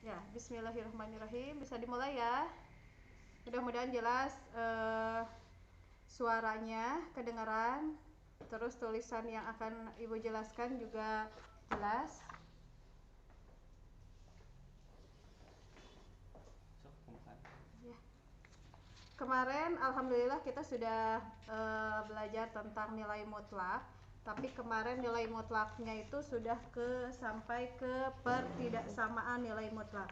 Ya, bismillahirrahmanirrahim. Bisa dimulai ya. Mudah-mudahan jelas suaranya kedengaran. Terus tulisan yang akan Ibu jelaskan juga jelas. Ya. Kemarin alhamdulillah kita sudah belajar tentang nilai mutlak. Tapi kemarin nilai mutlaknya itu sudah sampai ke pertidaksamaan nilai mutlak.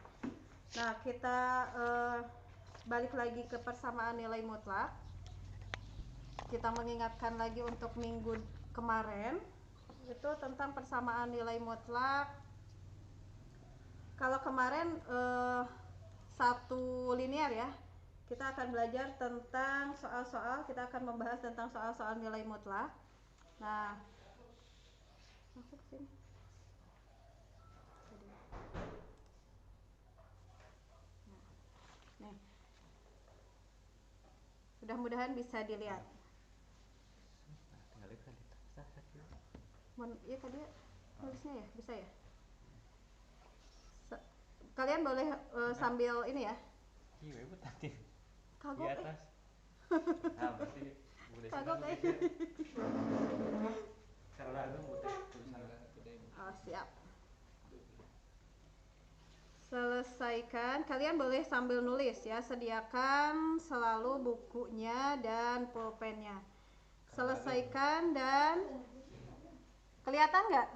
Nah, kita balik lagi ke persamaan nilai mutlak. Kita mengingatkan lagi untuk minggu kemarin itu tentang persamaan nilai mutlak. Kalau kemarin satu linear ya, kita akan belajar tentang soal-soal, kita akan membahas tentang soal-soal nilai mutlak. Nah, masuk sini. Nih, mudah-mudahan bisa dilihat. Iya tadi nulisnya ya, bisa ya. Kalian boleh sambil ini ya. Iya, ibu tadi Kagok di atas. Nah, berarti boleh kagok karena itu boleh tulisan. Oh, siap. Selesaikan. Kalian boleh sambil nulis ya. Sediakan selalu bukunya dan pulpennya. Selesaikan dan kelihatan nggak?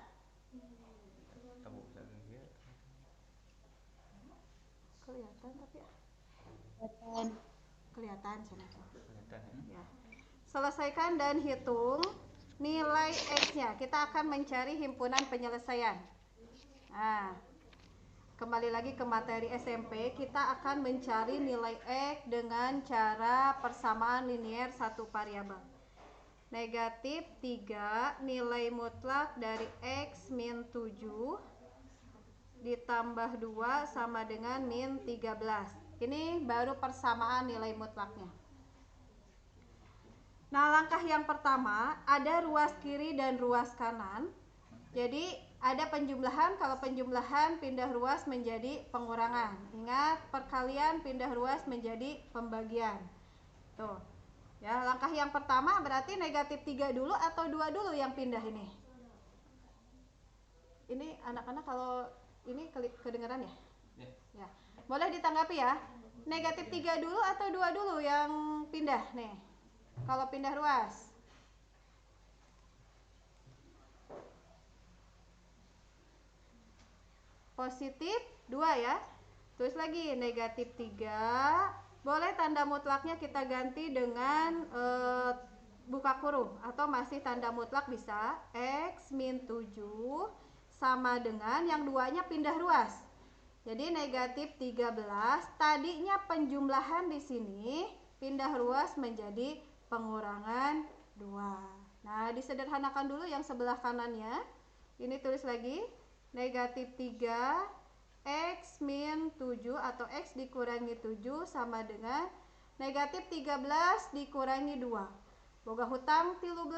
Kelihatan tapi kelihatan sana. Ya. Selesaikan dan hitung nilai X-nya. Kita akan mencari himpunan penyelesaian. Nah, kembali lagi ke materi SMP, kita akan mencari nilai X dengan cara persamaan linier satu variabel. Negatif 3 nilai mutlak dari X min 7 ditambah 2 sama dengan min 13. Ini baru persamaan nilai mutlaknya. Nah, langkah yang pertama ada ruas kiri dan ruas kanan. Jadi ada penjumlahan, kalau penjumlahan pindah ruas menjadi pengurangan. Ingat, perkalian pindah ruas menjadi pembagian. Tuh. Ya, langkah yang pertama berarti negatif 3 dulu atau 2 dulu yang pindah ini. Ini anak-anak kalau ini kedengeran ya? Ya. Boleh ditanggapi ya. Negatif 3 dulu atau 2 dulu yang pindah nih. Kalau pindah ruas. Positif 2 ya. Terus lagi negatif 3. Boleh tanda mutlaknya kita ganti dengan buka kurung atau masih tanda mutlak bisa. X min 7 sama dengan yang duanya pindah ruas. Jadi negatif 13, tadinya penjumlahan di sini pindah ruas menjadi pengurangan 2. Nah, disederhanakan dulu yang sebelah kanannya. Ini tulis lagi negatif 3 X min 7 atau X dikurangi 7 sama dengan negatif 13 dikurangi 2. Boga hutang 13,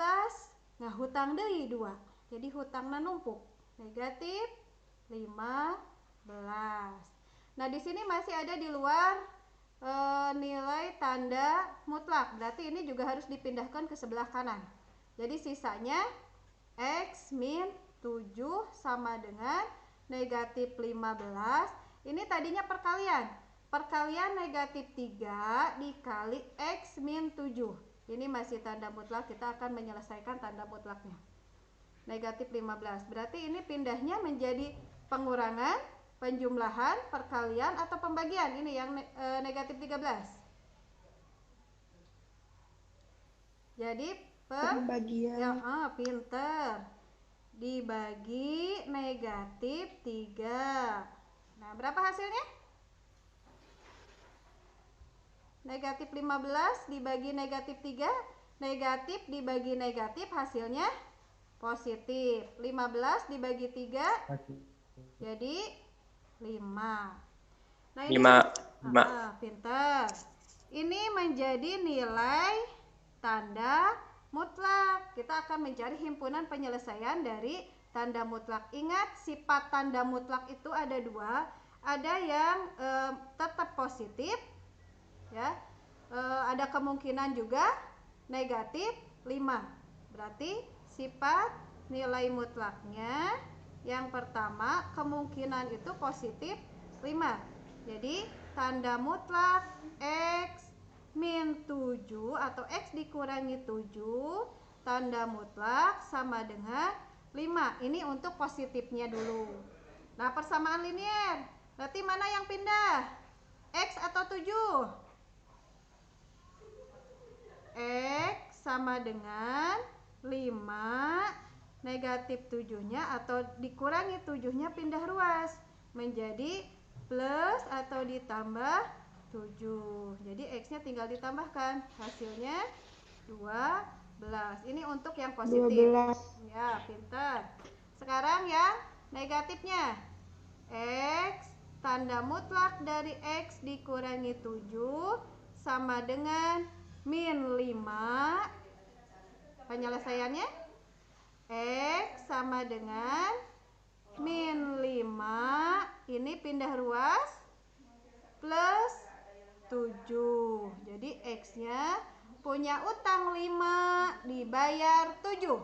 nah hutang deui 2. Jadi hutangna numpuk. Negatif 15. Nah, di sini masih ada di luar nilai tanda mutlak. Berarti ini juga harus dipindahkan ke sebelah kanan. Jadi sisanya X min 7 sama dengan negatif 15. Ini tadinya perkalian. Perkalian negatif 3 dikali X min 7. Ini masih tanda mutlak, kita akan menyelesaikan tanda mutlaknya. Negatif 15. Berarti ini pindahnya menjadi pengurangan, penjumlahan, perkalian, atau pembagian. Ini yang negatif 13. Jadi pembagian. Ya, pinter. Dibagi negatif 3. Nah, berapa hasilnya? Negatif 15 dibagi negatif 3. Negatif dibagi negatif hasilnya positif. 15 dibagi 3 jadi 5. Nah, ini 5. Pintar. Ini menjadi nilai tanda mutlak. Kita akan mencari himpunan penyelesaian dari tanda mutlak. Ingat, sifat tanda mutlak itu ada 2. ada yang tetap positif ya, ada kemungkinan juga negatif 5. Berarti sifat nilai mutlaknya yang pertama kemungkinan itu positif 5. Jadi tanda mutlak X min 7 atau X dikurangi 7 tanda mutlak sama dengan 5. Ini untuk positifnya dulu. Nah, persamaan linier. Berarti mana yang pindah? X atau 7? X sama dengan 5 negatif 7-nya atau dikurangi 7-nya pindah ruas menjadi plus atau ditambah 7. Jadi X-nya tinggal ditambahkan. Hasilnya 12. Ini untuk yang positif. 12. Ya, pintar. Sekarang yang negatifnya. X tanda mutlak dari X dikurangi 7 sama dengan min 5. Penyelesaiannya X sama dengan min 5. Ini pindah ruas plus 7. Jadi X-nya punya utang 5 dibayar 7.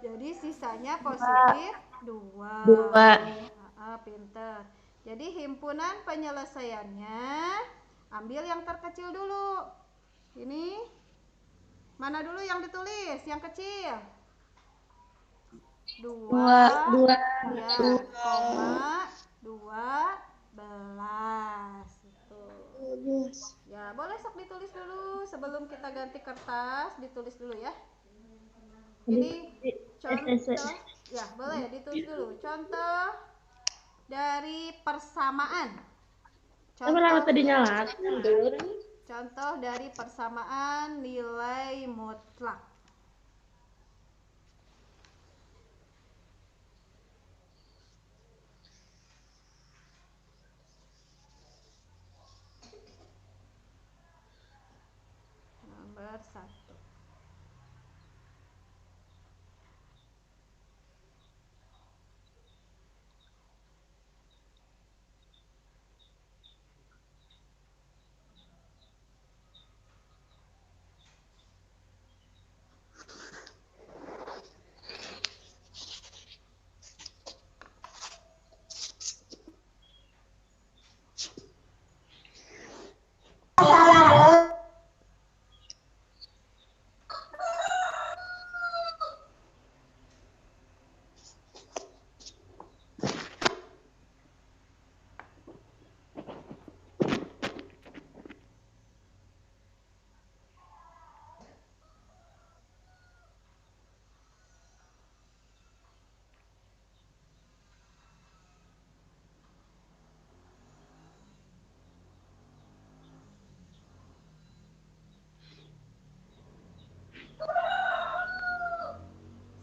Jadi sisanya positif 2. Pinter. Jadi himpunan penyelesaiannya ambil yang terkecil dulu. Ini mana dulu yang ditulis? Yang kecil. 2 ya, koma 12 itu. Ya, boleh sok ditulis dulu sebelum kita ganti kertas, ditulis dulu ya. Ini contoh, ya boleh ditulis dulu. Contoh dari persamaan. Contoh dari persamaan nilai mutlak. Nomor 1.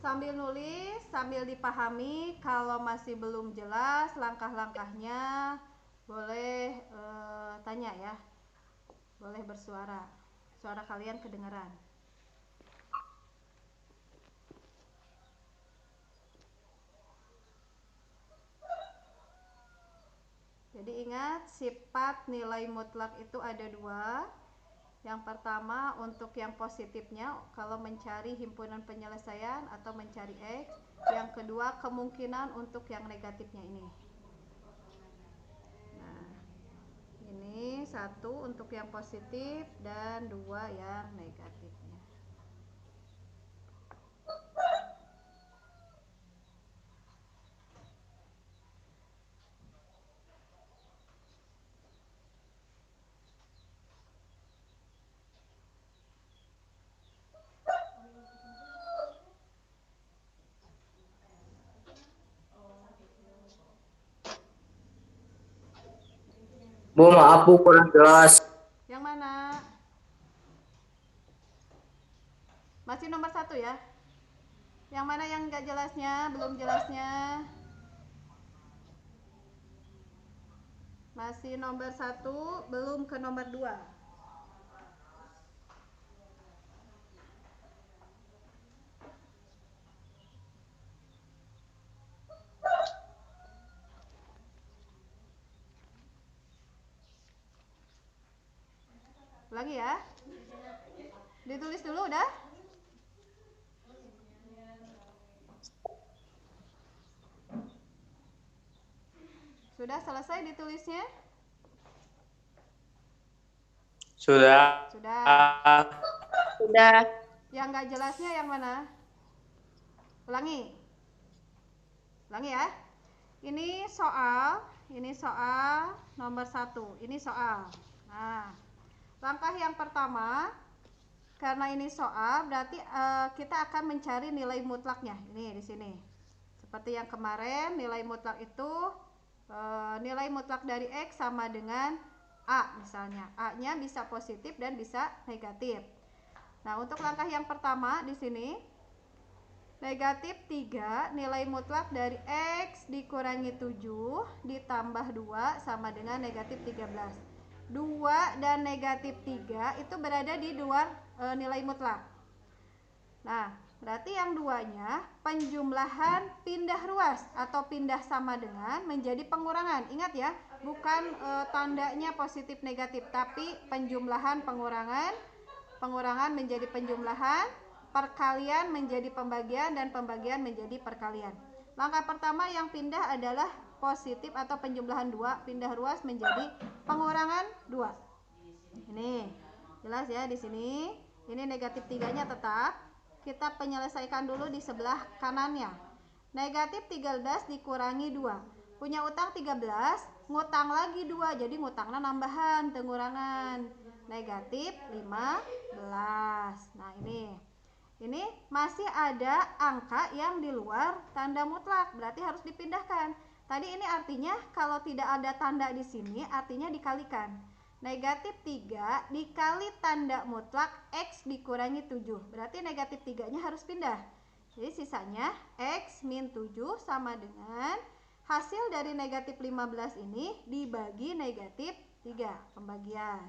Sambil nulis, sambil dipahami, kalau masih belum jelas langkah-langkahnya boleh tanya ya. Boleh bersuara. Suara kalian kedengaran. Jadi ingat, sifat nilai mutlak itu ada 2. Yang pertama untuk yang positifnya kalau mencari himpunan penyelesaian atau mencari X. Yang kedua kemungkinan untuk yang negatifnya ini. Nah, ini 1 untuk yang positif dan 2 yang negatifnya. Bu, maaf Bu, kurang jelas. Yang mana? Masih nomor 1 ya? Yang mana yang enggak jelasnya, belum jelasnya? Masih nomor 1, belum ke nomor 2. Ulangi ya. Ditulis dulu udah? Sudah selesai ditulisnya? Sudah. Sudah. Sudah. Yang nggak jelasnya yang mana? Ulangi. Ulangi ya. Ini soal nomor 1. Ini soal. Nah, langkah yang pertama, karena ini soal, berarti kita akan mencari nilai mutlaknya. Ini di sini. Seperti yang kemarin, nilai mutlak itu nilai mutlak dari X sama dengan A misalnya. A-nya bisa positif dan bisa negatif. Nah, untuk langkah yang pertama di sini, negatif 3 nilai mutlak dari X dikurangi 7 ditambah 2 sama dengan negatif 13. 2 dan negatif 3 itu berada di luar nilai mutlak. Nah, berarti yang duanya penjumlahan pindah ruas atau pindah sama dengan menjadi pengurangan. Ingat ya, bukan tandanya positif negatif, tapi penjumlahan pengurangan menjadi penjumlahan, perkalian menjadi pembagian, dan pembagian menjadi perkalian. Langkah pertama yang pindah adalah positif atau penjumlahan 2, pindah ruas menjadi pengurangan 2. Ini jelas ya di sini. Ini negatif 3-nya tetap. Kita penyelesaikan dulu di sebelah kanannya. Negatif 13 dikurangi 2. Punya utang 13, ngutang lagi 2. Jadi ngutangnya nambahan, pengurangan. Negatif 15. Nah, ini masih ada angka yang di luar tanda mutlak, berarti harus dipindahkan. Tadi ini artinya kalau tidak ada tanda di sini, artinya dikalikan. Negatif 3 dikali tanda mutlak X dikurangi 7. Berarti negatif 3-nya harus pindah. Jadi sisanya X min 7 sama dengan hasil dari negatif 15 ini dibagi negatif 3. Pembagian.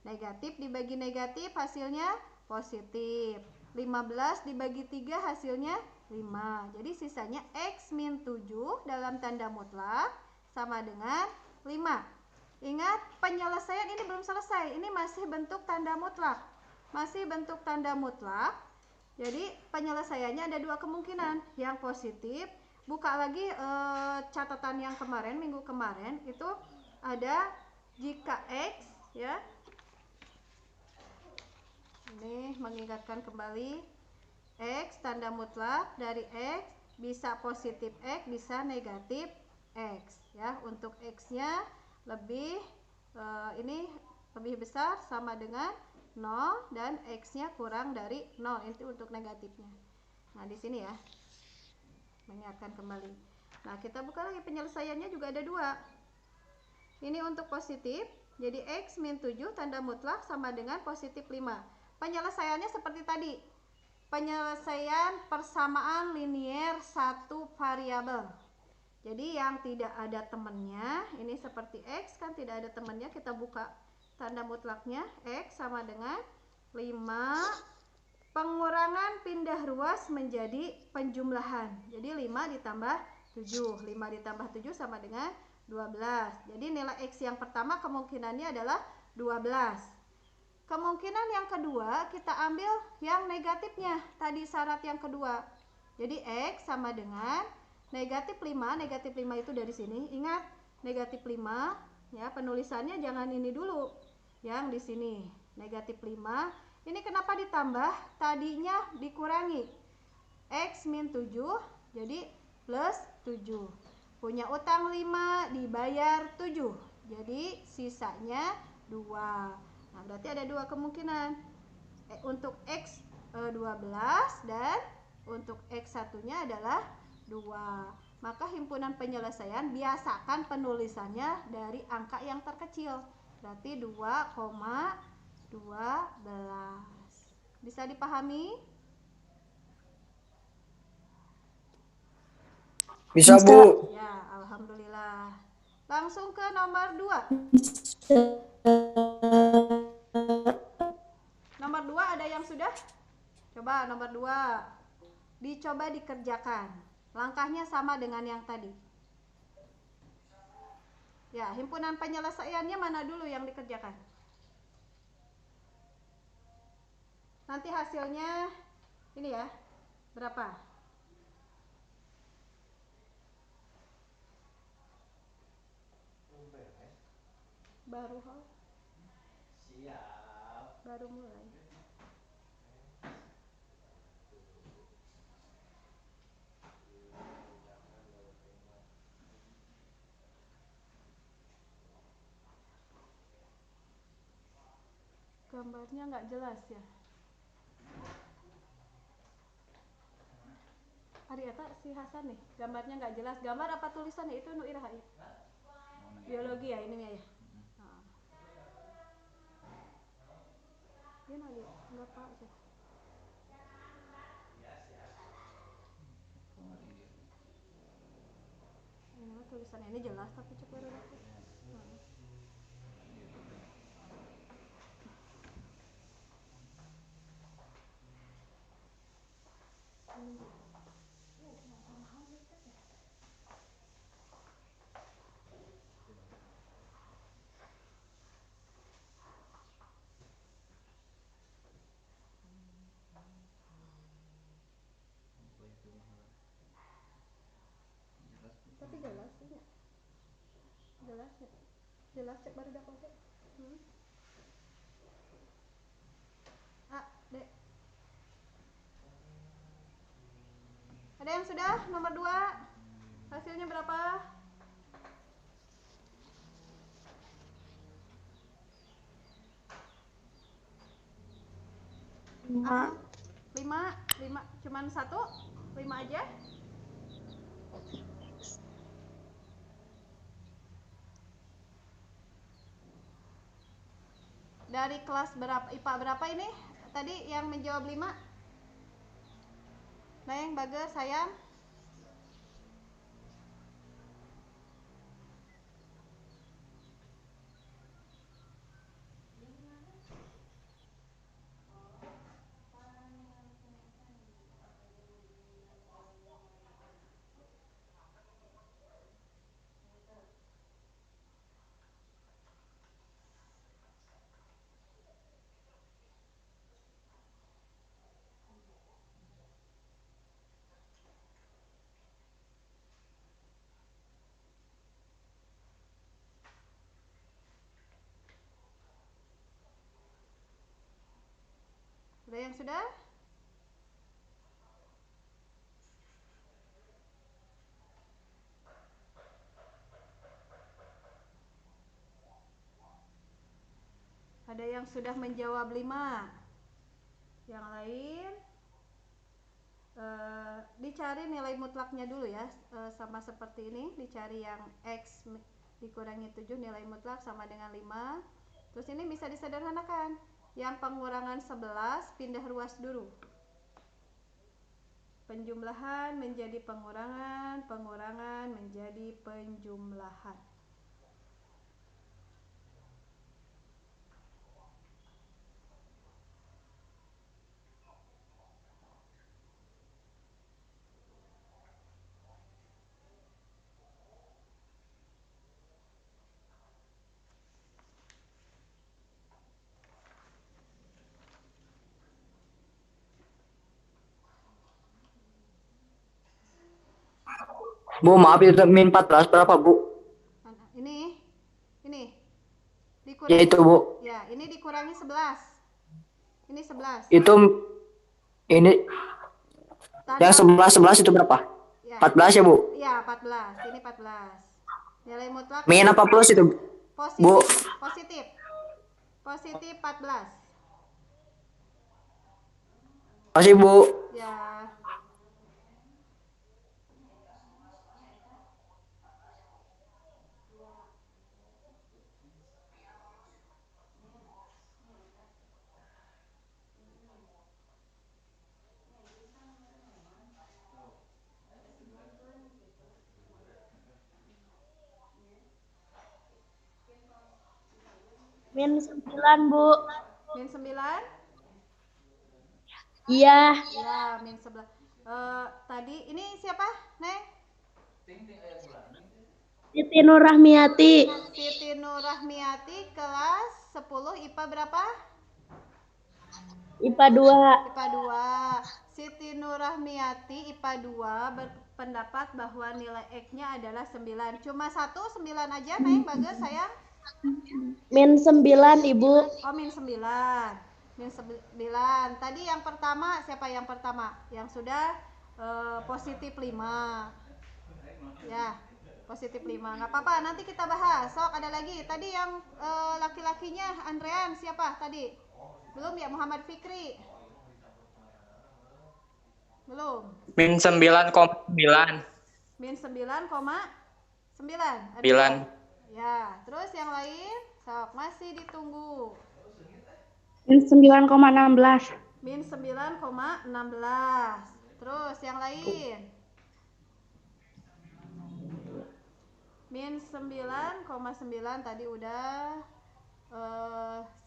Negatif dibagi negatif hasilnya positif. 15 dibagi 3 hasilnya 5. Jadi sisanya X min 7 dalam tanda mutlak sama dengan 5. Ingat, penyelesaian ini belum selesai. Ini masih bentuk tanda mutlak. Masih bentuk tanda mutlak. Jadi penyelesaiannya ada 2 kemungkinan. Yang positif, buka lagi catatan yang kemarin, minggu kemarin, itu ada jika X ya. Ini mengingatkan kembali, X tanda mutlak dari X bisa positif X, bisa negatif X ya. Untuk X-nya lebih ini lebih besar sama dengan 0 dan X-nya kurang dari 0. Itu untuk negatifnya. Nah, di sini ya. Mengingatkan kembali. Nah, kita buka lagi penyelesaiannya juga ada 2. Ini untuk positif. Jadi X min 7 tanda mutlak sama dengan positif 5. Penyelesaiannya seperti tadi. Penyelesaian persamaan linier satu variabel. Jadi yang tidak ada temannya, ini seperti X kan tidak ada temannya, kita buka tanda mutlaknya, X sama dengan 5, pengurangan pindah ruas menjadi penjumlahan. Jadi 5 ditambah 7, 5 ditambah 7 sama dengan 12. Jadi nilai X yang pertama kemungkinannya adalah 12. Kemungkinan yang kedua kita ambil yang negatifnya, tadi syarat yang kedua. Jadi X sama dengan negatif 5, negatif 5 itu dari sini. Ingat, negatif 5 ya, penulisannya jangan ini dulu. Yang di sini, negatif 5. Ini kenapa ditambah? Tadinya dikurangi. X min 7, jadi plus 7. Punya utang 5, dibayar 7. Jadi sisanya 2. Nah, berarti ada 2 kemungkinan. Untuk X 12 dan untuk X satunya adalah 2. Maka himpunan penyelesaian biasakan penulisannya dari angka yang terkecil. Berarti 2,12. Bisa dipahami? Bisa, Bu. Ya, alhamdulillah. Langsung ke nomor 2. Nomor 2 ada yang sudah? Coba nomor 2. Dicoba dikerjakan. Langkahnya sama dengan yang tadi. Ya, himpunan penyelesaiannya mana dulu yang dikerjakan? Nanti hasilnya ini ya, berapa? Baru mulai. Gambarnya nggak jelas ya. Hari eta si Hasan nih, gambarnya nggak jelas. Gambar apa tulisannya itu nu iraha ya? Biologi ya ini ya. Nah. Dia lagi nggak pak sih. Ini mah tulisannya ini jelas tapi cek baru aku. Tapi jelas sih ya. Jelas ya. Jelas cek baru aku sih. A, D. Ada yang sudah nomor 2? Hasilnya berapa? 5. 5 cuman 1? 5 aja? Dari kelas berapa? IPA berapa ini? Tadi yang menjawab 5? Neng, Bager, sayang. Ada yang sudah? Ada yang sudah menjawab 5? Yang lain dicari nilai mutlaknya dulu ya, sama seperti ini, dicari yang X dikurangi 7 nilai mutlak sama dengan 5. Terus ini bisa disederhanakan, yang pengurangan 11 pindah ruas dulu, penjumlahan menjadi pengurangan, pengurangan menjadi penjumlahan. Bu, maaf itu min 14 berapa, Bu? Ini Ya dikurangi itu, Bu. ya, ini dikurangi 11. Ini 11. Itu ini yang Tanda 11 itu berapa? ya, 14 ya, Bu? ya 14. Ini 14. Nilai mutlak Min apa plus itu, Bu? positif. Positif 14. Masih, Bu. Ya. Min 9, Bu. Min 9? Iya. Ya, min 11. Tadi ini siapa, Neng? Siti Nurrahmiati. Siti Nurrahmiati kelas 10 IPA berapa? IPA 2. IPA 2. Siti Nurrahmiati IPA 2 berpendapat bahwa nilai X-nya adalah 9. Cuma 9 aja, Neng, bagus sayang. -9, Ibu. Oh, -9. -9. Tadi yang pertama, siapa yang pertama? Yang sudah positif 5. Ya, positif 5. Nggak apa-apa, nanti kita bahas. Sok, ada lagi. Tadi yang laki-lakinya, Andrean, siapa tadi? Belum ya, Muhammad Fikri? Belum. -9,9. -9,9. Ada 9. ya. Terus yang lain, sok, masih ditunggu. -9,16. -9,16. Terus yang lain. -9,9 tadi udah.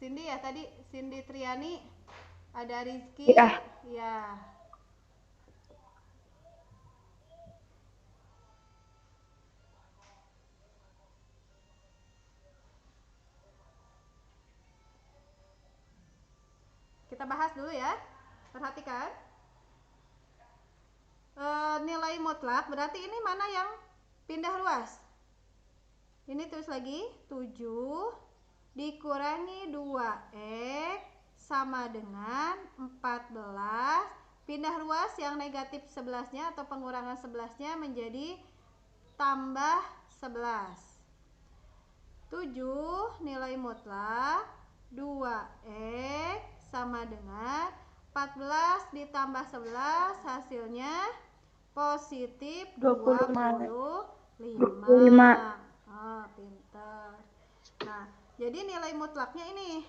Cindy ya tadi, Cindy Triani. Ada Rizky. Iya. Ya. Kita bahas dulu ya. Perhatikan. Nilai mutlak berarti ini mana yang pindah ruas? Ini terus lagi 7 dikurangi 2x sama dengan 14. Pindah ruas yang negatif 11-nya atau pengurangan 11-nya menjadi tambah 11. 7 nilai mutlak 2x sama dengan 14 ditambah 11 hasilnya positif 25. Oh, pintar. Nah, jadi nilai mutlaknya ini.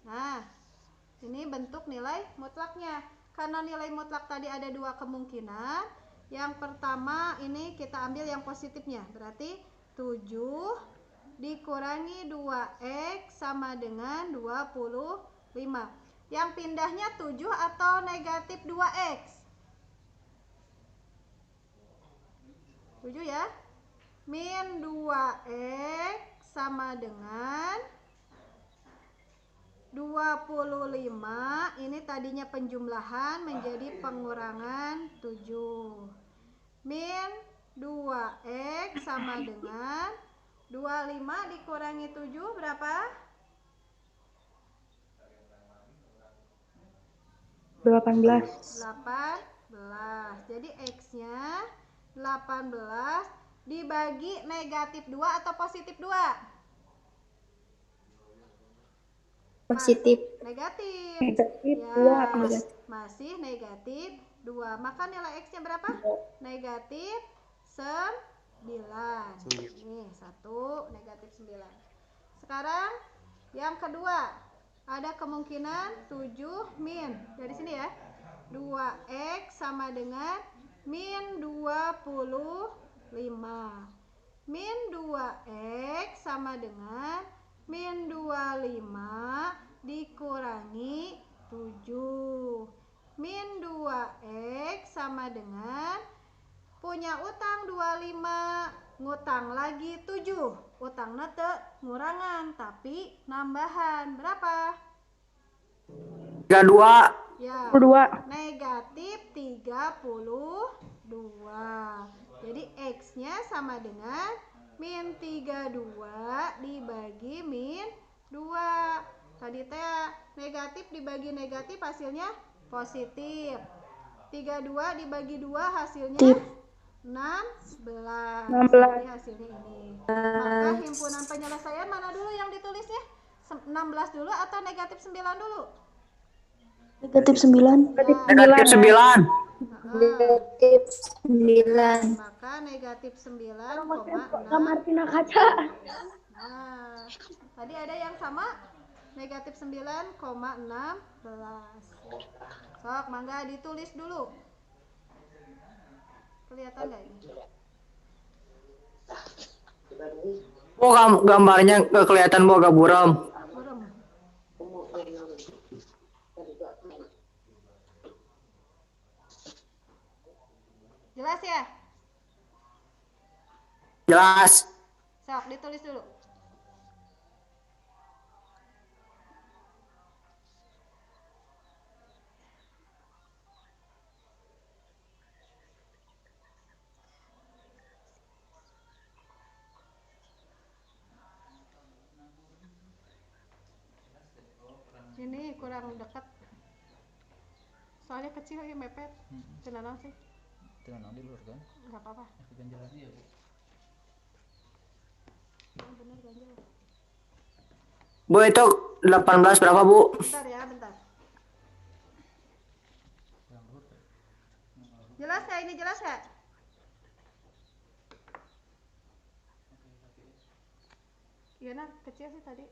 Nah, ini bentuk nilai mutlaknya. Karena nilai mutlak tadi ada dua kemungkinan. Yang pertama ini kita ambil yang positifnya. Berarti 7 dikurangi 2x sama dengan 25. Yang pindahnya 7 atau negatif 2x? 7 ya. Min 2x sama dengan 25. Ini tadinya penjumlahan menjadi pengurangan 7. Min 2x sama dengan 25 dikurangi 7 berapa? 18. Jadi X-nya 18 dibagi negatif 2 atau positif 2? Positif. Negatif. Negatif Ya, 2. masih negatif 2. Maka nilai X-nya berapa? Negatif 9. Nih, 1 negatif 9. Sekarang yang kedua, ada kemungkinan 7 min. Dari sini ya. 2x sama dengan min 25. Min 2x sama dengan min 25 dikurangi 7. Min 2x sama dengan punya utang 25, ngutang lagi 7. Utang nete ngurangan tapi nambahan berapa? 32. Ya, 32. negatif 32. Jadi X-nya sama dengan min 32 dibagi min 2. Tadi teh negatif dibagi negatif hasilnya positif. 32 dibagi 2 hasilnya 16. Jadi hasilnya ini. Maka himpunan penyelesaian mana dulu yang ditulisnya? 16 dulu atau negatif 9 dulu? Negatif 9. Negatif 9. Negatif 9. Maka negatif 9,6. Martina kaca. Nah, tadi ada yang sama negatif 9,16. Sok, mangga ditulis dulu. Kelihatan nggak ini? Oh, gambarnya kelihatan mau agak buram. Burem. Jelas ya? Jelas. Sok, ditulis dulu. kurang dekat. Soalnya kecil ya mepet. Kenapa sih? Dengan di luar kan? Nggak apa-apa. Ganjalan. Iya, Bu. Yang bener ganjel. Bu itu 18 berapa Bu? Bentar ya, bentar. Jelas ya, ini jelas ya? Iya nak, kecil sih tadi.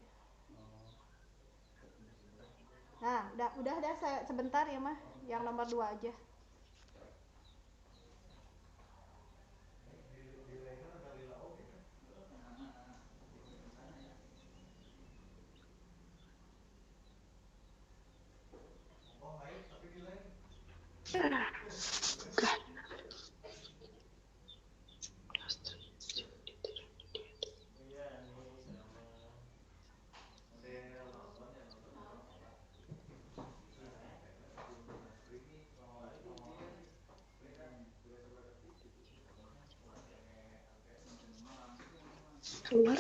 Nah, udah saya sebentar ya mah, yang nomor 2 aja. Keluar.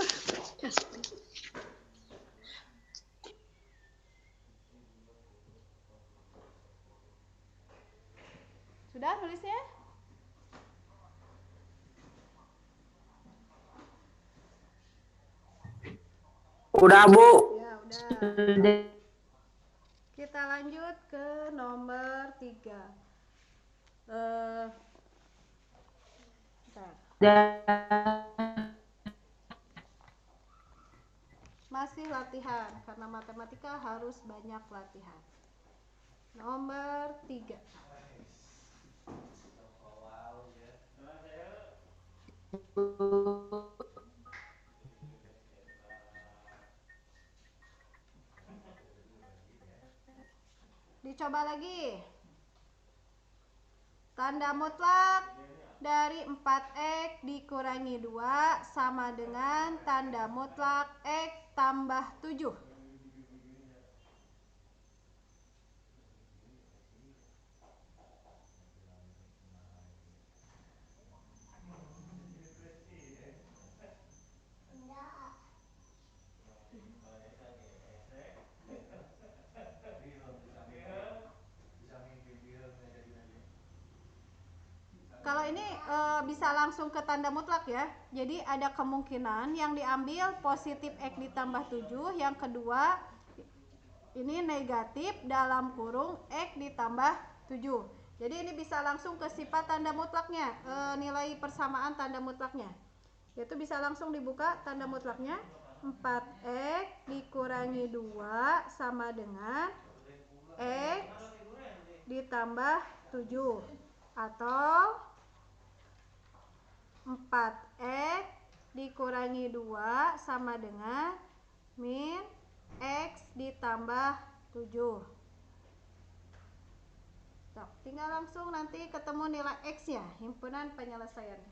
Sudah nulisnya? Udah Bu. Ya, udah. Kita lanjut ke nomor 3. Masih latihan, karena matematika harus banyak latihan. Nomor 3. Dicoba lagi. Tanda mutlak dari 4x dikurangi 2 sama dengan tanda mutlak x tambah 7. Kalau ini bisa langsung ke tanda mutlak ya. Jadi ada kemungkinan yang diambil positif x ditambah 7, yang kedua ini negatif dalam kurung x ditambah 7. Jadi ini bisa langsung ke sifat tanda mutlaknya, nilai persamaan tanda mutlaknya. Yaitu bisa langsung dibuka tanda mutlaknya. 4x dikurangi 2 sama dengan x ditambah 7. Atau 4x dikurangi 2 sama dengan min x ditambah 7. Sok, tinggal langsung nanti ketemu nilai x nya, himpunan penyelesaian.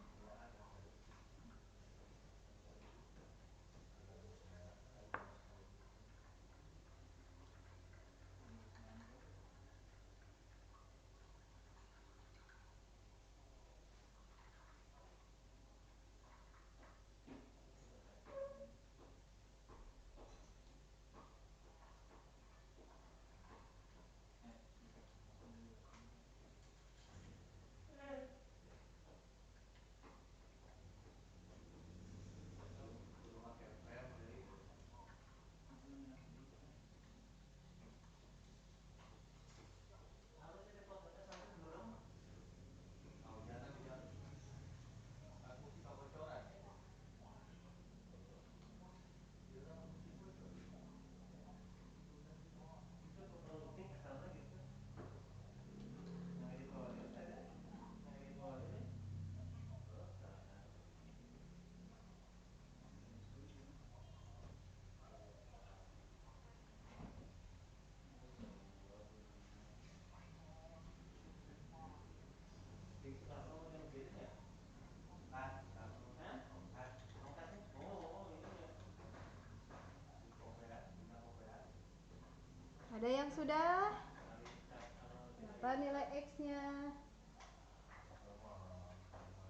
Ada yang sudah? Berapa nilai x-nya?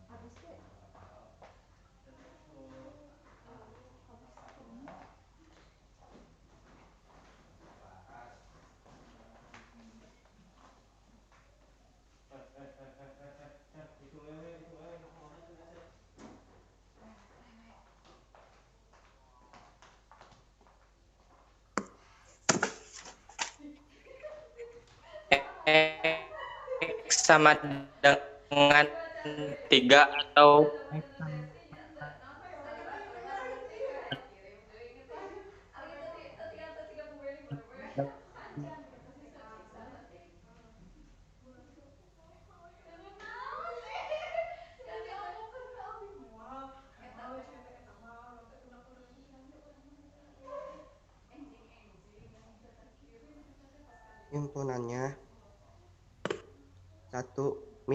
Habis deh. X sama dengan 3 atau X Himpunannya 1-1,3.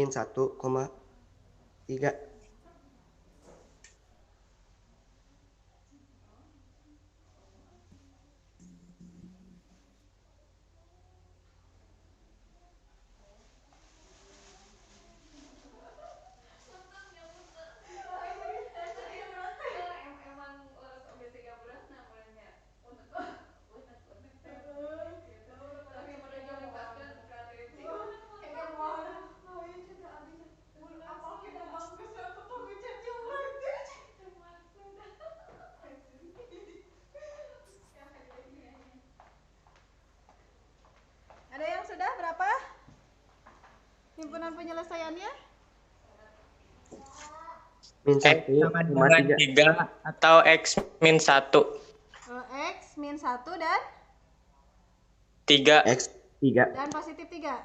Ada yang sudah berapa? Himpunan penyelesaiannya? Min X sama dengan 1,3. 3 atau X min 1. X min 1 dan 3. X 3. positif 3.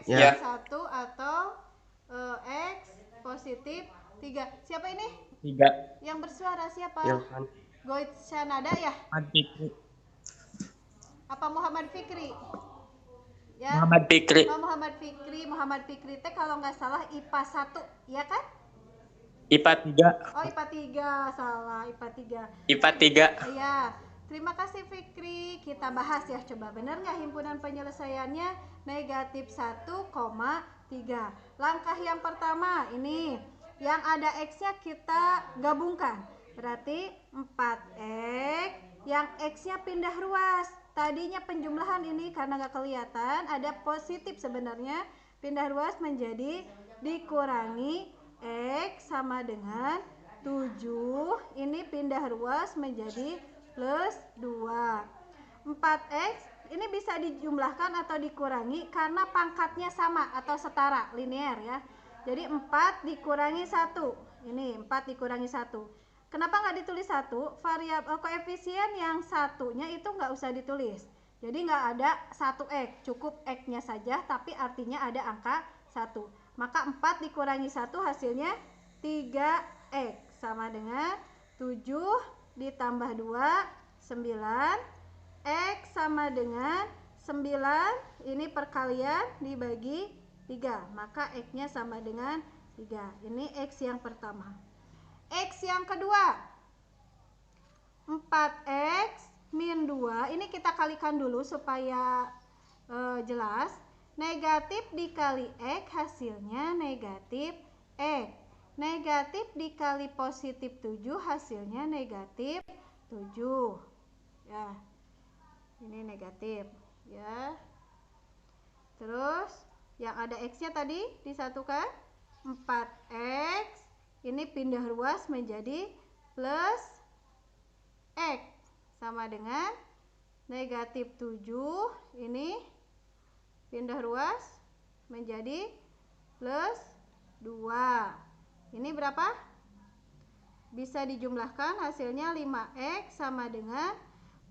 X Ya. min 1 atau X positif 3. Siapa ini? 3. Yang bersuara siapa? Ilham. Goitsanada ya? Apa Muhammad Fikri? Ya. Muhammad Fikri. Oh, Muhammad Fikri teh kalau nggak salah IPA 1, ya kan? IPA 3. Oh, IPA 3, salah, IPA 3. IPA 3. Iya. Terima kasih Fikri. Kita bahas ya, coba benar nggak himpunan penyelesaiannya negatif 1,3. Langkah yang pertama ini, yang ada X-nya kita gabungkan. Berarti 4X, yang X-nya pindah ruas. Tadinya penjumlahan ini karena nggak kelihatan, ada positif sebenarnya. Pindah ruas menjadi dikurangi X sama dengan 7. Ini pindah ruas menjadi plus 2. 4X ini bisa dijumlahkan atau dikurangi karena pangkatnya sama atau setara, linear ya. Jadi 4 dikurangi 1. Ini 4 dikurangi 1. Kenapa nggak ditulis 1? Variabel koefisien yang satunya itu nggak usah ditulis. Jadi nggak ada 1X, cukup X-nya saja tapi artinya ada angka 1. Maka 4 dikurangi 1 hasilnya 3X sama dengan 7 ditambah 2, 9. X sama dengan 9, ini perkalian dibagi 3. Maka X-nya sama dengan 3. Ini X yang pertama. X yang kedua, 4X min 2. Ini kita kalikan dulu supaya jelas. Negatif dikali X hasilnya negatif X. Negatif dikali positif 7 hasilnya negatif 7. Ya, ini negatif ya. Terus yang ada X-nya tadi disatukan, 4X ini pindah ruas menjadi plus X sama dengan negatif 7. Ini pindah ruas menjadi plus 2. Ini berapa? Bisa dijumlahkan hasilnya 5X sama dengan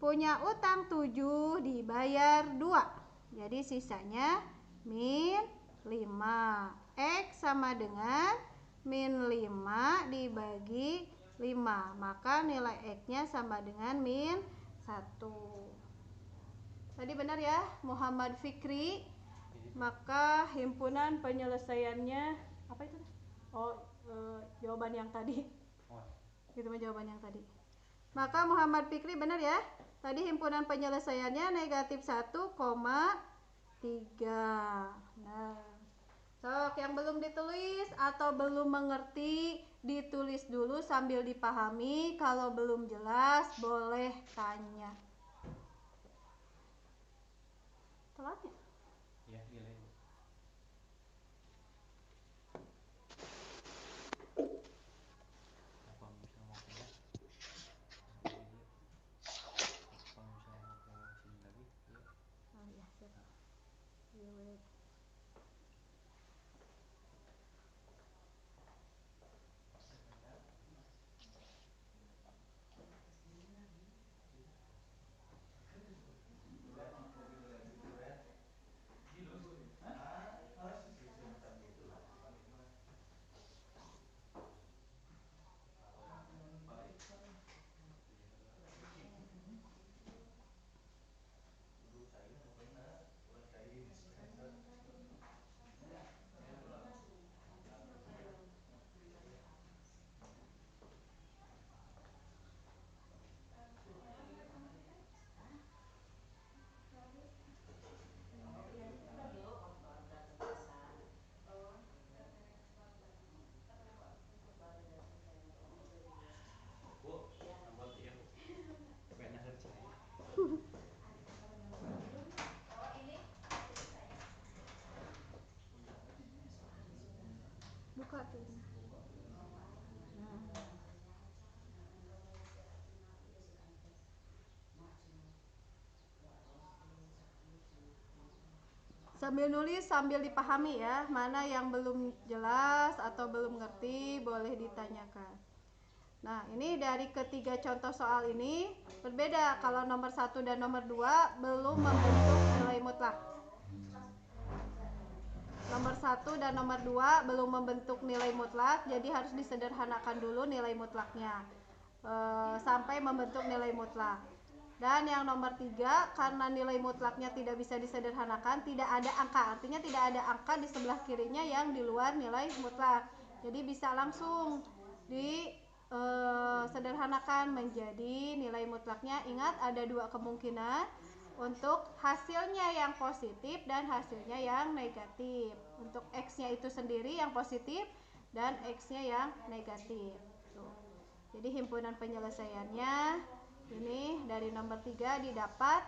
punya utang 7 dibayar 2. Jadi sisanya min 5. X sama dengan min 5 dibagi 5. Maka nilai X-nya sama dengan min 1. Tadi benar ya, Muhammad Fikri. Maka himpunan penyelesaiannya apa itu? Oh, jawaban yang tadi. Itu mah jawaban yang tadi. Maka Muhammad Fikri benar ya. Tadi himpunan penyelesaiannya negatif 1,3. Nah, sok yang belum ditulis atau belum mengerti ditulis dulu sambil dipahami. Kalau belum jelas boleh tanya. Telat ya? Ya, iya. Apa misalnya mau pindah? Apa misalnya mau ke sini lagi? Iya. Oh iya, siap. Iya, Sambil nulis sambil dipahami ya, mana yang belum jelas atau belum ngerti boleh ditanyakan. Nah, ini dari ketiga contoh soal ini berbeda. Kalau nomor 1 dan nomor 2 belum membentuk nilai mutlak. Nomor 1 dan nomor 2 belum membentuk nilai mutlak, jadi harus disederhanakan dulu nilai mutlaknya sampai membentuk nilai mutlak. Dan yang nomor 3, karena nilai mutlaknya tidak bisa disederhanakan, tidak ada angka, artinya tidak ada angka di sebelah kirinya yang di luar nilai mutlak. Jadi bisa langsung disederhanakan menjadi nilai mutlaknya. Ingat, ada dua kemungkinan untuk hasilnya yang positif dan hasilnya yang negatif. Untuk X-nya itu sendiri yang positif dan X-nya yang negatif. Tuh. Jadi himpunan penyelesaiannya ini dari nomor 3 didapat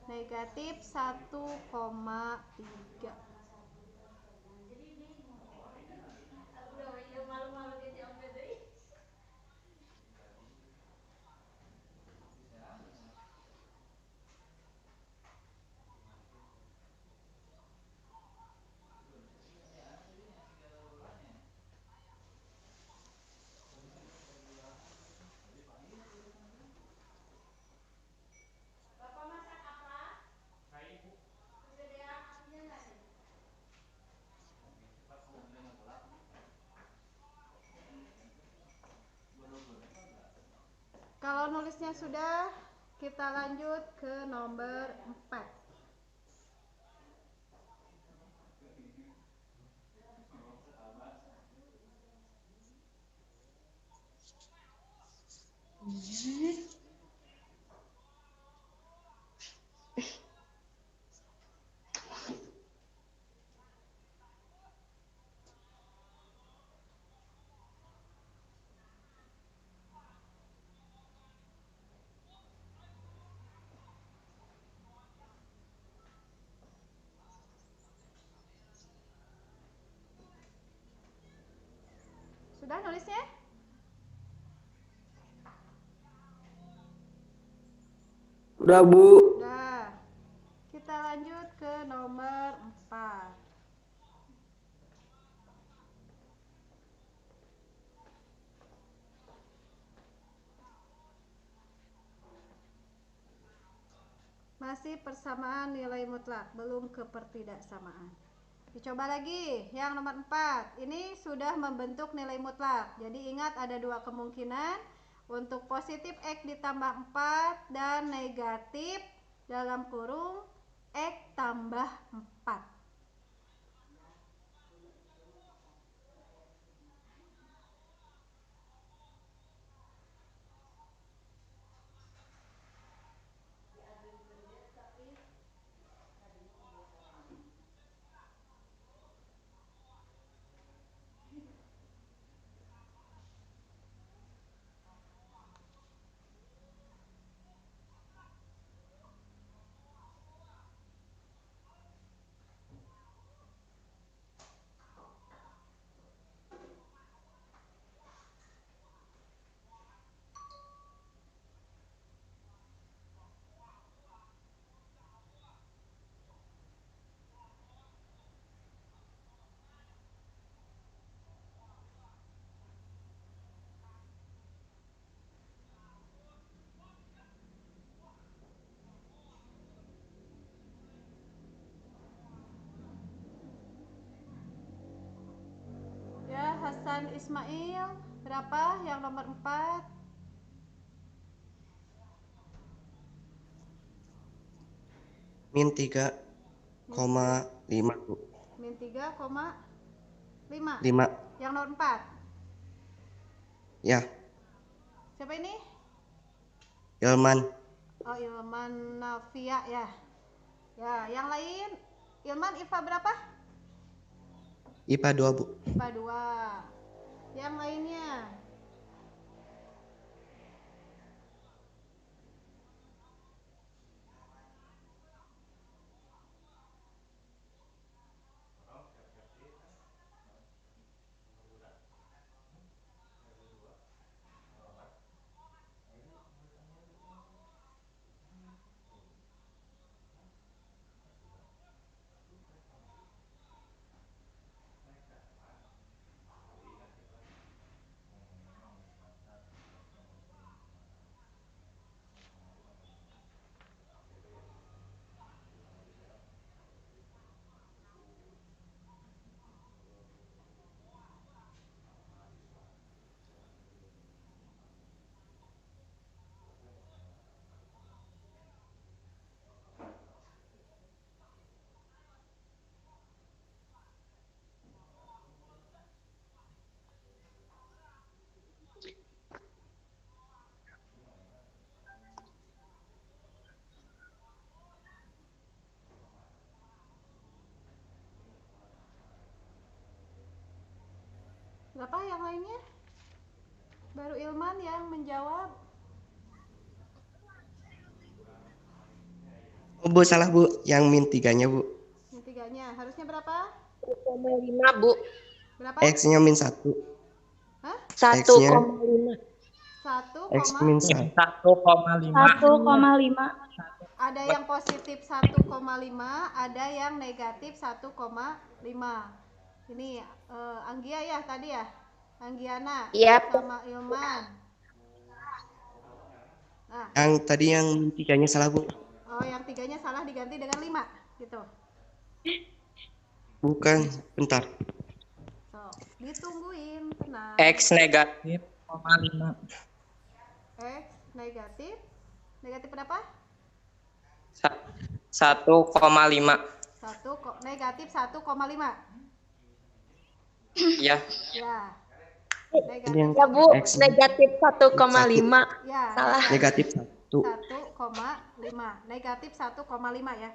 negatif 1,3. Kalau nulisnya sudah, kita lanjut ke nomor 4. Sudah nulisnya? Udah, Bu. Sudah. Kita lanjut ke nomor 4. Masih persamaan nilai mutlak, belum kepertidaksamaan. Dicoba lagi, yang nomor 4. Ini sudah membentuk nilai mutlak. Jadi ingat ada dua kemungkinan untuk positif X ditambah 4 dan negatif dalam kurung X tambah 4. Ya, Hasan Ismail, berapa yang nomor 4? Min 3,5, Bu. Min 3,5. 5. Yang nomor 4. Ya, Siapa ini? Ilman. Oh, Ilman Nafia ya. Ya, yang lain Ilman IPA berapa? IPA 2, Bu. IPA 2. Yang lainnya? Berapa yang lainnya? Baru Ilman yang menjawab. Oh, Bu, salah, Bu. Yang min 3-nya, Bu. Yang tiganya harusnya berapa? 1,5 Bu. Berapa? X-nya min 1. Hah? X-nya 1,5. 1, X min 1. 1,5. 1,5. ada yang positif 1,5, ada yang negatif 1,5. Ini Anggia ya tadi ya? Anggiana Iya. sama Ilman. Nah, Yang tadi yang min 3-nya salah, Bu. oh yang tiganya salah diganti dengan 5 gitu. Bukan, bentar. So, ditungguin, tenang. X negatif, 0,5. X negatif. Negatif berapa? 1,5. Negatif 1,5. Ya. Ya. Negatif Yang Ya Bu, X. negatif 1,5. ya. Salah. Negatif 1. 1,5. Negatif 1,5 ya.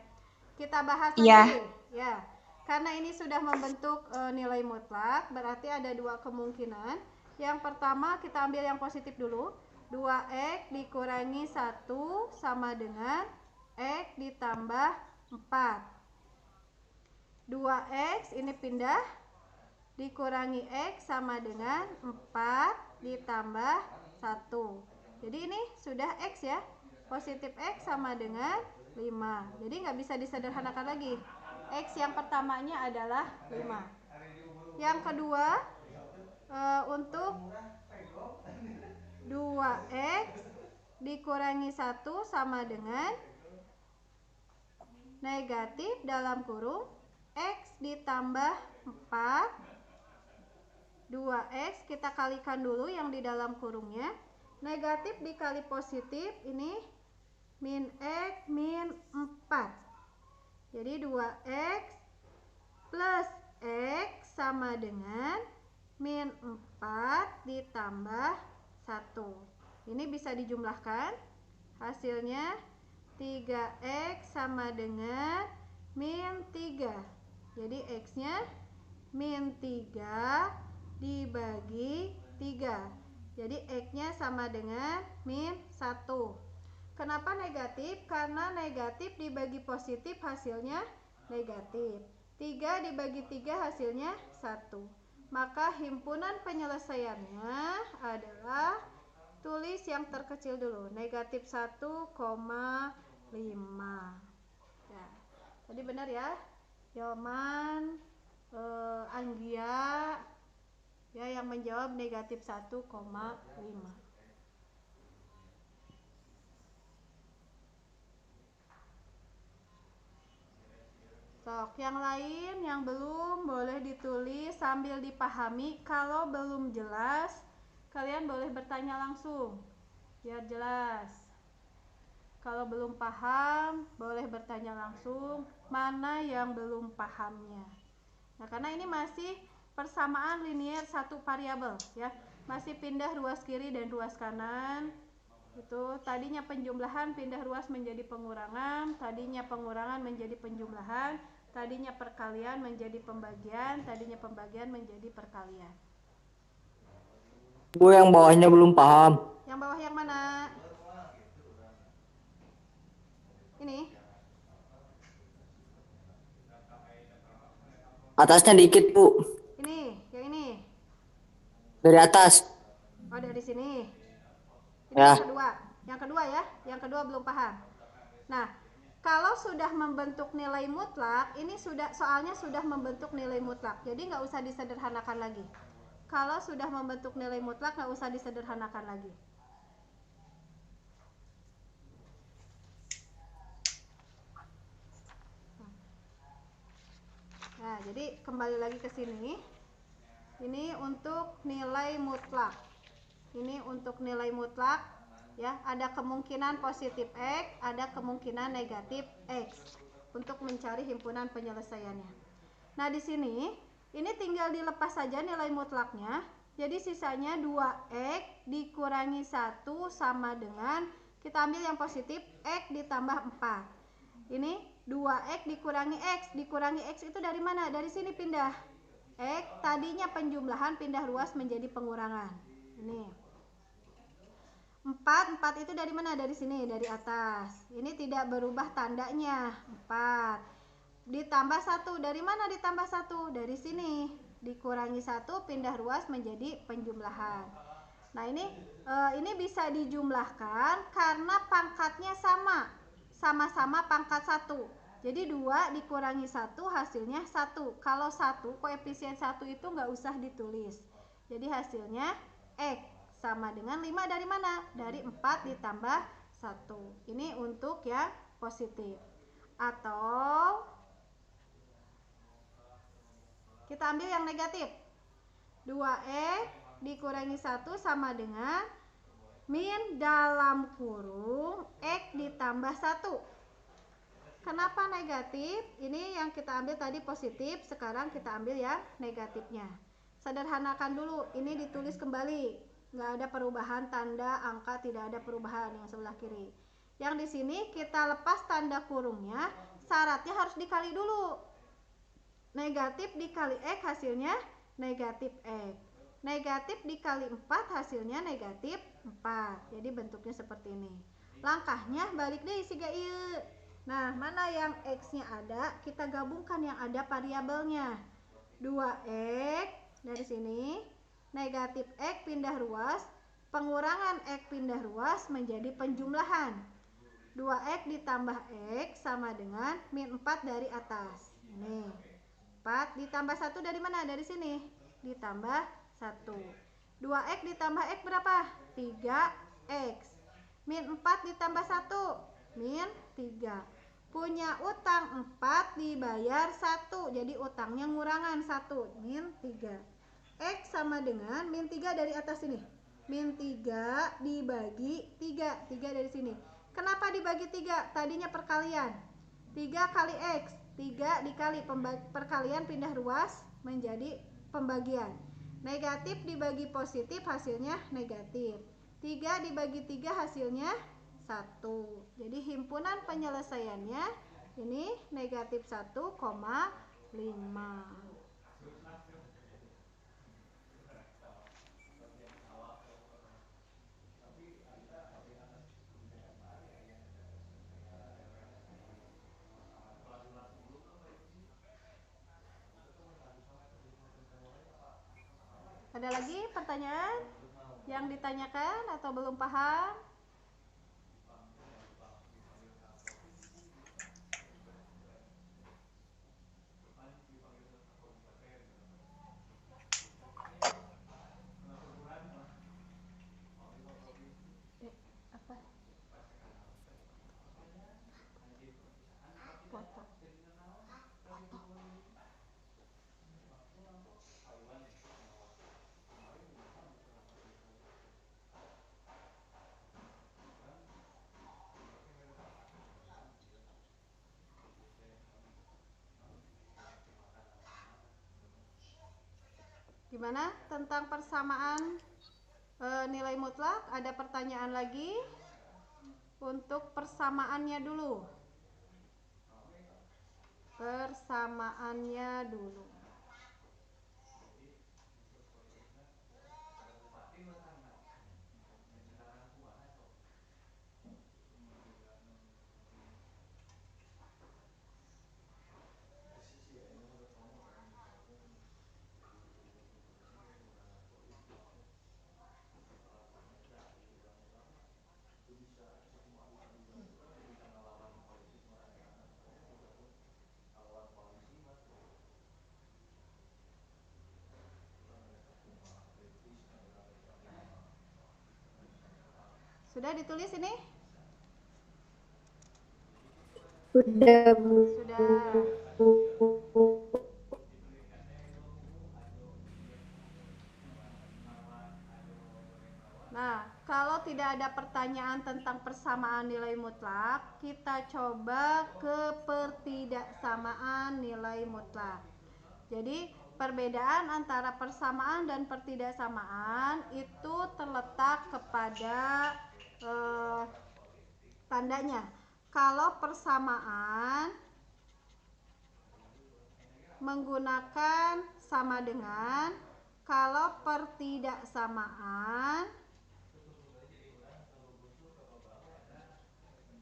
Kita bahas Iya. lagi. Ya. Karena ini sudah membentuk nilai mutlak, berarti ada dua kemungkinan. Yang pertama kita ambil yang positif dulu. 2x dikurangi 1 sama dengan x ditambah 4. 2x ini pindah, dikurangi x sama dengan 4 ditambah 1. Jadi ini sudah x ya. Positif x sama dengan 5. Jadi nggak bisa disederhanakan lagi. X yang pertamanya adalah 5. Yang kedua, untuk 2x dikurangi 1 sama dengan negatif dalam kurung x ditambah 4. 2x kita kalikan dulu yang di dalam kurungnya. Negatif dikali positif ini min x min 4. Jadi 2x plus x sama dengan min 4 ditambah 1. Ini bisa dijumlahkan. Hasilnya 3x sama dengan min 3. Jadi x-nya min 3 dibagi 3. Jadi x-nya sama dengan min 1. Kenapa negatif? Karena negatif dibagi positif hasilnya negatif. 3 dibagi 3 hasilnya 1. Maka himpunan penyelesaiannya adalah, tulis yang terkecil dulu, negatif 1,5. Ya, tadi benar ya, Yoman, Anggia ya yang menjawab negatif 1,5. Sok, yang lain yang belum boleh ditulis sambil dipahami. Kalau belum jelas, kalian boleh bertanya langsung biar jelas. Kalau belum paham, boleh bertanya langsung mana yang belum pahamnya. Nah, karena ini masih persamaan linier satu variabel ya. Masih pindah ruas kiri dan ruas kanan. Itu tadinya penjumlahan pindah ruas menjadi pengurangan, tadinya pengurangan menjadi penjumlahan, tadinya perkalian menjadi pembagian, tadinya pembagian menjadi perkalian. Bu, yang bawahnya belum paham. Yang bawah yang mana? Ini? Atasnya dikit, Bu. Ini, yang ini. Dari atas. Oh, dari sini. Ini Ya. yang kedua. Yang kedua ya, yang kedua belum paham. Nah, kalau sudah membentuk nilai mutlak, ini soalnya sudah membentuk nilai mutlak. Jadi nggak usah disederhanakan lagi. Kalau sudah membentuk nilai mutlak, nggak usah disederhanakan lagi. Nah, jadi kembali lagi ke sini. Ini untuk nilai mutlak. Ini untuk nilai mutlak ya, ada kemungkinan positif x, ada kemungkinan negatif x untuk mencari himpunan penyelesaiannya. Nah, di sini ini tinggal dilepas saja nilai mutlaknya. Jadi sisanya 2x dikurangi 1 sama dengan, kita ambil yang positif, x ditambah 4. Ini 2x dikurangi x itu dari mana? Dari sini pindah. X tadinya penjumlahan pindah ruas menjadi pengurangan. Ini 4 itu dari mana? Dari sini, dari atas. Ini tidak berubah tandanya. 4 ditambah 1 dari mana? Ditambah 1 dari sini, dikurangi 1, pindah ruas menjadi penjumlahan. Nah ini bisa dijumlahkan karena pangkatnya sama-sama pangkat 1. Jadi 2 dikurangi 1 hasilnya 1. Kalau 1, koefisien 1 itu nggak usah ditulis. Jadi hasilnya X sama dengan 5 dari mana? Dari 4 ditambah 1. Ini untuk yang positif. Atau kita ambil yang negatif. 2X dikurangi 1 sama dengan min dalam kurung X ditambah 1. Kenapa negatif? Ini yang kita ambil tadi positif, sekarang kita ambil yang negatifnya. Sederhanakan dulu, ini ditulis kembali. Nggak ada perubahan tanda angka, tidak ada perubahan yang sebelah kiri. Yang di sini kita lepas tanda kurungnya, syaratnya harus dikali dulu. Negatif dikali X hasilnya negatif X. Negatif dikali 4 hasilnya negatif 4. Jadi bentuknya seperti ini. Langkahnya balik deh siga ieu. Nah, mana yang X-nya ada, kita gabungkan yang ada variabelnya. 2X dari sini, negatif X pindah ruas, pengurangan X pindah ruas menjadi penjumlahan. 2X ditambah X sama dengan min 4 dari atas. Ini 4 ditambah 1 dari mana? Dari sini. Ditambah 1. 2X ditambah X berapa? 3X. Min 4 ditambah 1. Min 3. Punya utang 4 dibayar 1. Jadi utangnya ngurangan 1. Min 3. X sama dengan min 3 dari atas sini. Min 3 dibagi 3. 3 dari sini. Kenapa dibagi 3? Tadinya perkalian. 3 kali X. 3 dikali perkalian pindah ruas menjadi pembagian. Negatif dibagi positif hasilnya negatif. 3 dibagi 3 hasilnya 1. Jadi himpunan penyelesaiannya ini negatif 1,5. Ada lagi pertanyaan yang ditanyakan atau belum paham? Apa? Foto. Gimana tentang persamaan nilai mutlak? Ada pertanyaan lagi? Untuk persamaannya dulu. Persamaannya dulu. Sudah ditulis ini? Sudah, Bu. Sudah. Nah, kalau tidak ada pertanyaan tentang persamaan nilai mutlak, kita coba ke pertidaksamaan nilai mutlak. Jadi, perbedaan antara persamaan dan pertidaksamaan itu terletak kepada tandanya. Kalau persamaan menggunakan sama dengan kalau pertidaksamaan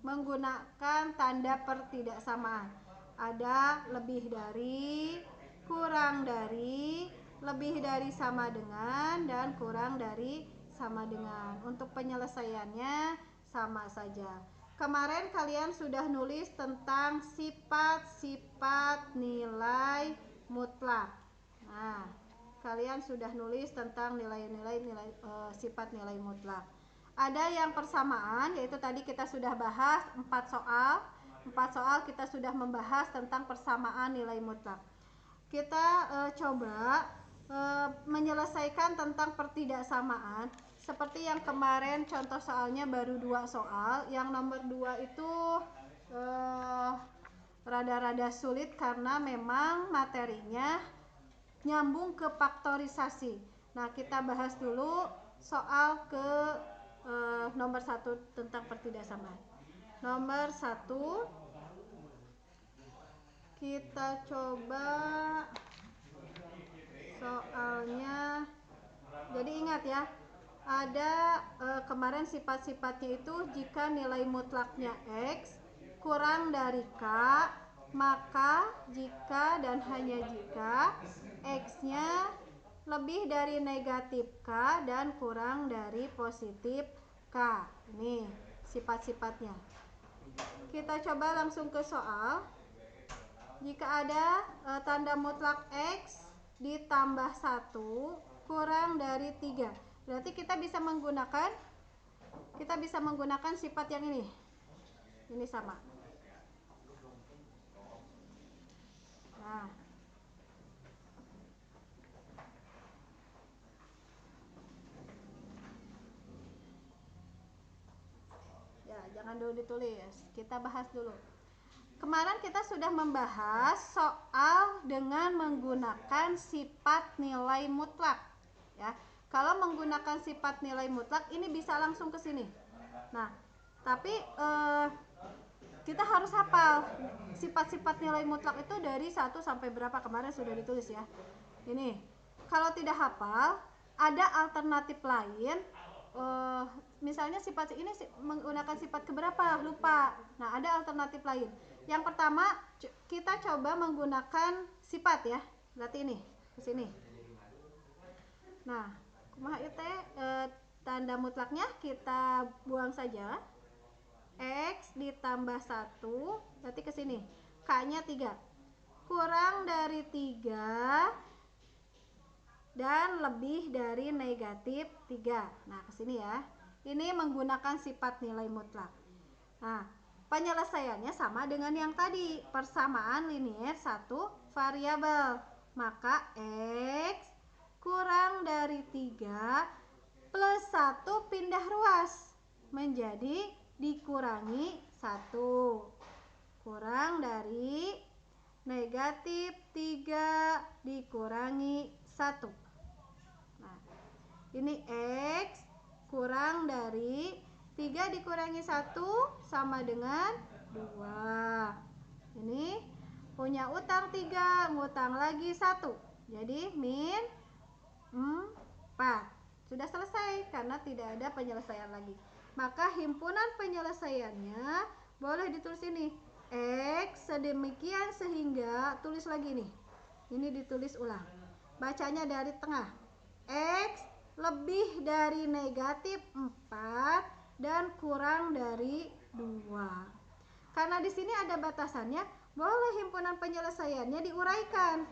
menggunakan tanda pertidaksamaan. Ada lebih dari, kurang dari, lebih dari sama dengan, dan kurang dari sama dengan. Untuk penyelesaiannya sama saja. Kemarin kalian sudah nulis tentang sifat-sifat nilai mutlak. Nah, kalian sudah nulis tentang sifat nilai mutlak. Ada yang persamaan, yaitu tadi kita sudah bahas 4 soal. 4 soal kita sudah membahas tentang persamaan nilai mutlak. Kita coba menyelesaikan tentang pertidaksamaan. Seperti yang kemarin contoh soalnya baru 2 soal. Yang nomor 2 itu rada-rada sulit karena memang materinya nyambung ke faktorisasi. Nah, kita bahas dulu soal ke nomor 1 tentang pertidaksamaan. Nomor 1 kita coba soalnya. Jadi ingat ya, ada kemarin sifat-sifatnya itu jika nilai mutlaknya X kurang dari K, maka jika dan hanya jika X-nya lebih dari negatif K dan kurang dari positif K. Ini sifat-sifatnya. Kita coba langsung ke soal. Jika ada tanda mutlak X ditambah 1 kurang dari 3, berarti kita bisa menggunakan sifat yang ini. Ini sama. Nah, ya, jangan dulu ditulis. Kita bahas dulu. Kemarin kita sudah membahas soal dengan menggunakan sifat nilai mutlak, ya. Kalau menggunakan sifat nilai mutlak ini bisa langsung ke sini. Nah, tapi kita harus hafal sifat-sifat nilai mutlak itu dari 1 sampai berapa, kemarin sudah ditulis ya. Ini, kalau tidak hafal, ada alternatif lain. Misalnya sifat ini menggunakan sifat keberapa, lupa. Nah, ada alternatif lain. Yang pertama, kita coba menggunakan sifat ya. Berarti ini, ke sini. Nah, kumaha ieu teh tanda mutlaknya kita buang saja. X ditambah 1, berarti ke sini. K-nya 3. Kurang dari 3 dan lebih dari negatif 3. Nah, ke sini ya. Ini menggunakan sifat nilai mutlak. Nah, penyelesaiannya sama dengan yang tadi, persamaan linier satu variabel. Maka X kurang dari 3 plus 1 pindah ruas menjadi dikurangi 1. Kurang dari negatif 3 dikurangi 1. Nah, ini X kurang dari 3 dikurangi 1 sama dengan 2. Ini punya utang 3, ngutang lagi 1. Jadi min 4. Sudah selesai karena tidak ada penyelesaian lagi. Maka himpunan penyelesaiannya boleh ditulis ini. X sedemikian sehingga, tulis lagi nih. Ini ditulis ulang. Bacanya dari tengah. X lebih dari negatif 4 dan kurang dari 2. Karena di sini ada batasannya, boleh himpunan penyelesaiannya diuraikan.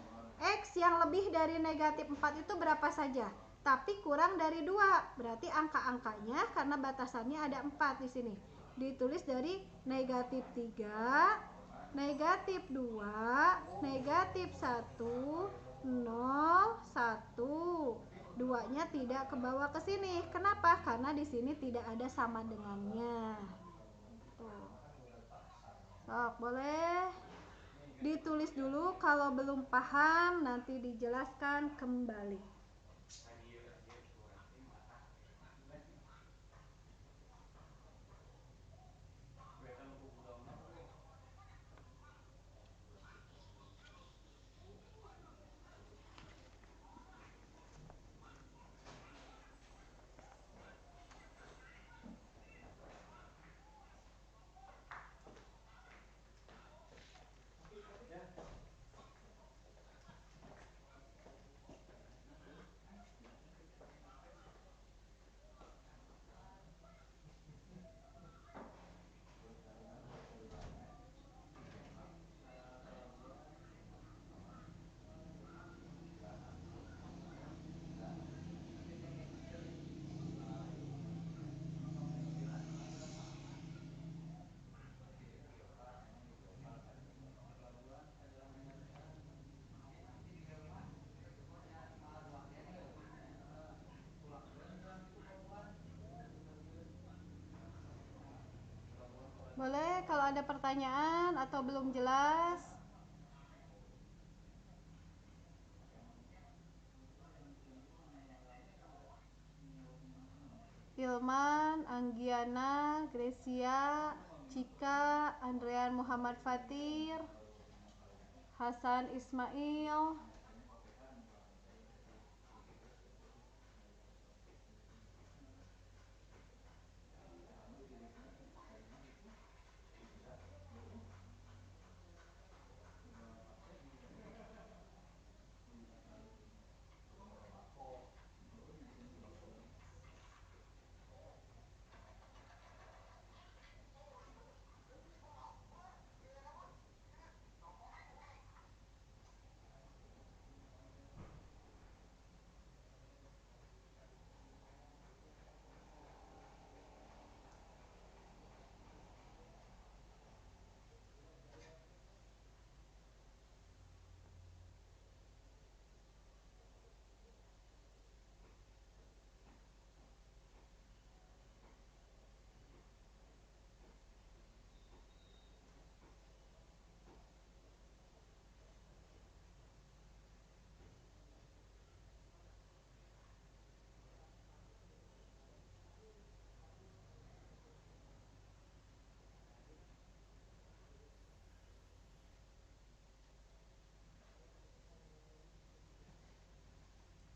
X yang lebih dari negatif 4 itu berapa saja, tapi kurang dari 2. Berarti angka-angkanya karena batasannya ada 4 di sini. Ditulis dari negatif 3, negatif 2, negatif 1, 0, 1. 2-nya tidak ke bawah ke sini. Kenapa? Karena di sini tidak ada sama dengannya. Tuh. Sok, boleh ditulis dulu, kalau belum paham nanti dijelaskan kembali. Boleh kalau ada pertanyaan atau belum jelas. Ilman, Anggiana, Gracia, Cika, Andrean Muhammad Fatir, Hasan Ismail.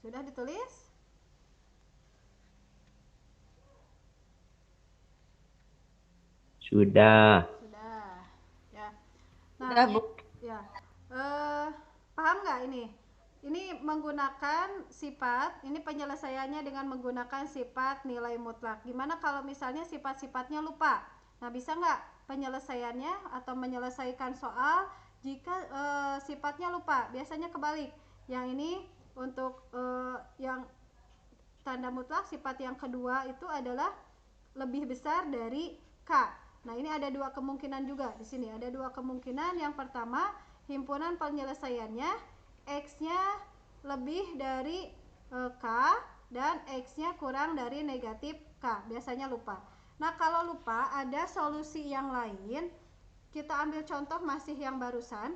Sudah ditulis? Sudah. Sudah. Ya. Nah, Udah, Bu. ya. Paham nggak ini? Ini menggunakan sifat, ini penyelesaiannya dengan menggunakan sifat nilai mutlak. Gimana kalau misalnya sifat-sifatnya lupa? Nah, bisa nggak penyelesaiannya atau menyelesaikan soal jika sifatnya lupa? Biasanya kebalik. Yang ini untuk yang tanda mutlak sifat yang kedua itu adalah lebih besar dari K. Nah, ini ada dua kemungkinan juga di sini. Ada dua kemungkinan. Yang pertama, himpunan penyelesaiannya X-nya lebih dari K dan X-nya kurang dari negatif K. Biasanya lupa. Nah, kalau lupa ada solusi yang lain. Kita ambil contoh masih yang barusan.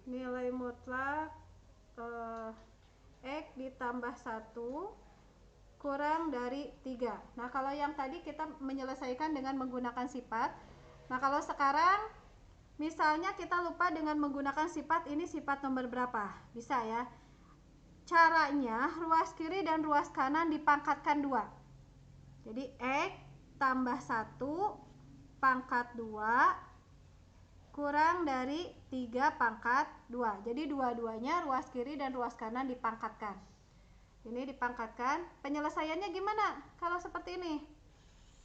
Nilai mutlak X ditambah 1 kurang dari 3. Nah, kalau yang tadi kita menyelesaikan dengan menggunakan sifat. Nah, kalau sekarang misalnya kita lupa dengan menggunakan sifat, ini sifat nomor berapa? Bisa ya. Caranya ruas kiri dan ruas kanan dipangkatkan 2. Jadi X tambah 1 pangkat 2 kurang dari 3 pangkat 2. Jadi dua-duanya ruas kiri dan ruas kanan dipangkatkan. Ini dipangkatkan. Penyelesaiannya gimana kalau seperti ini?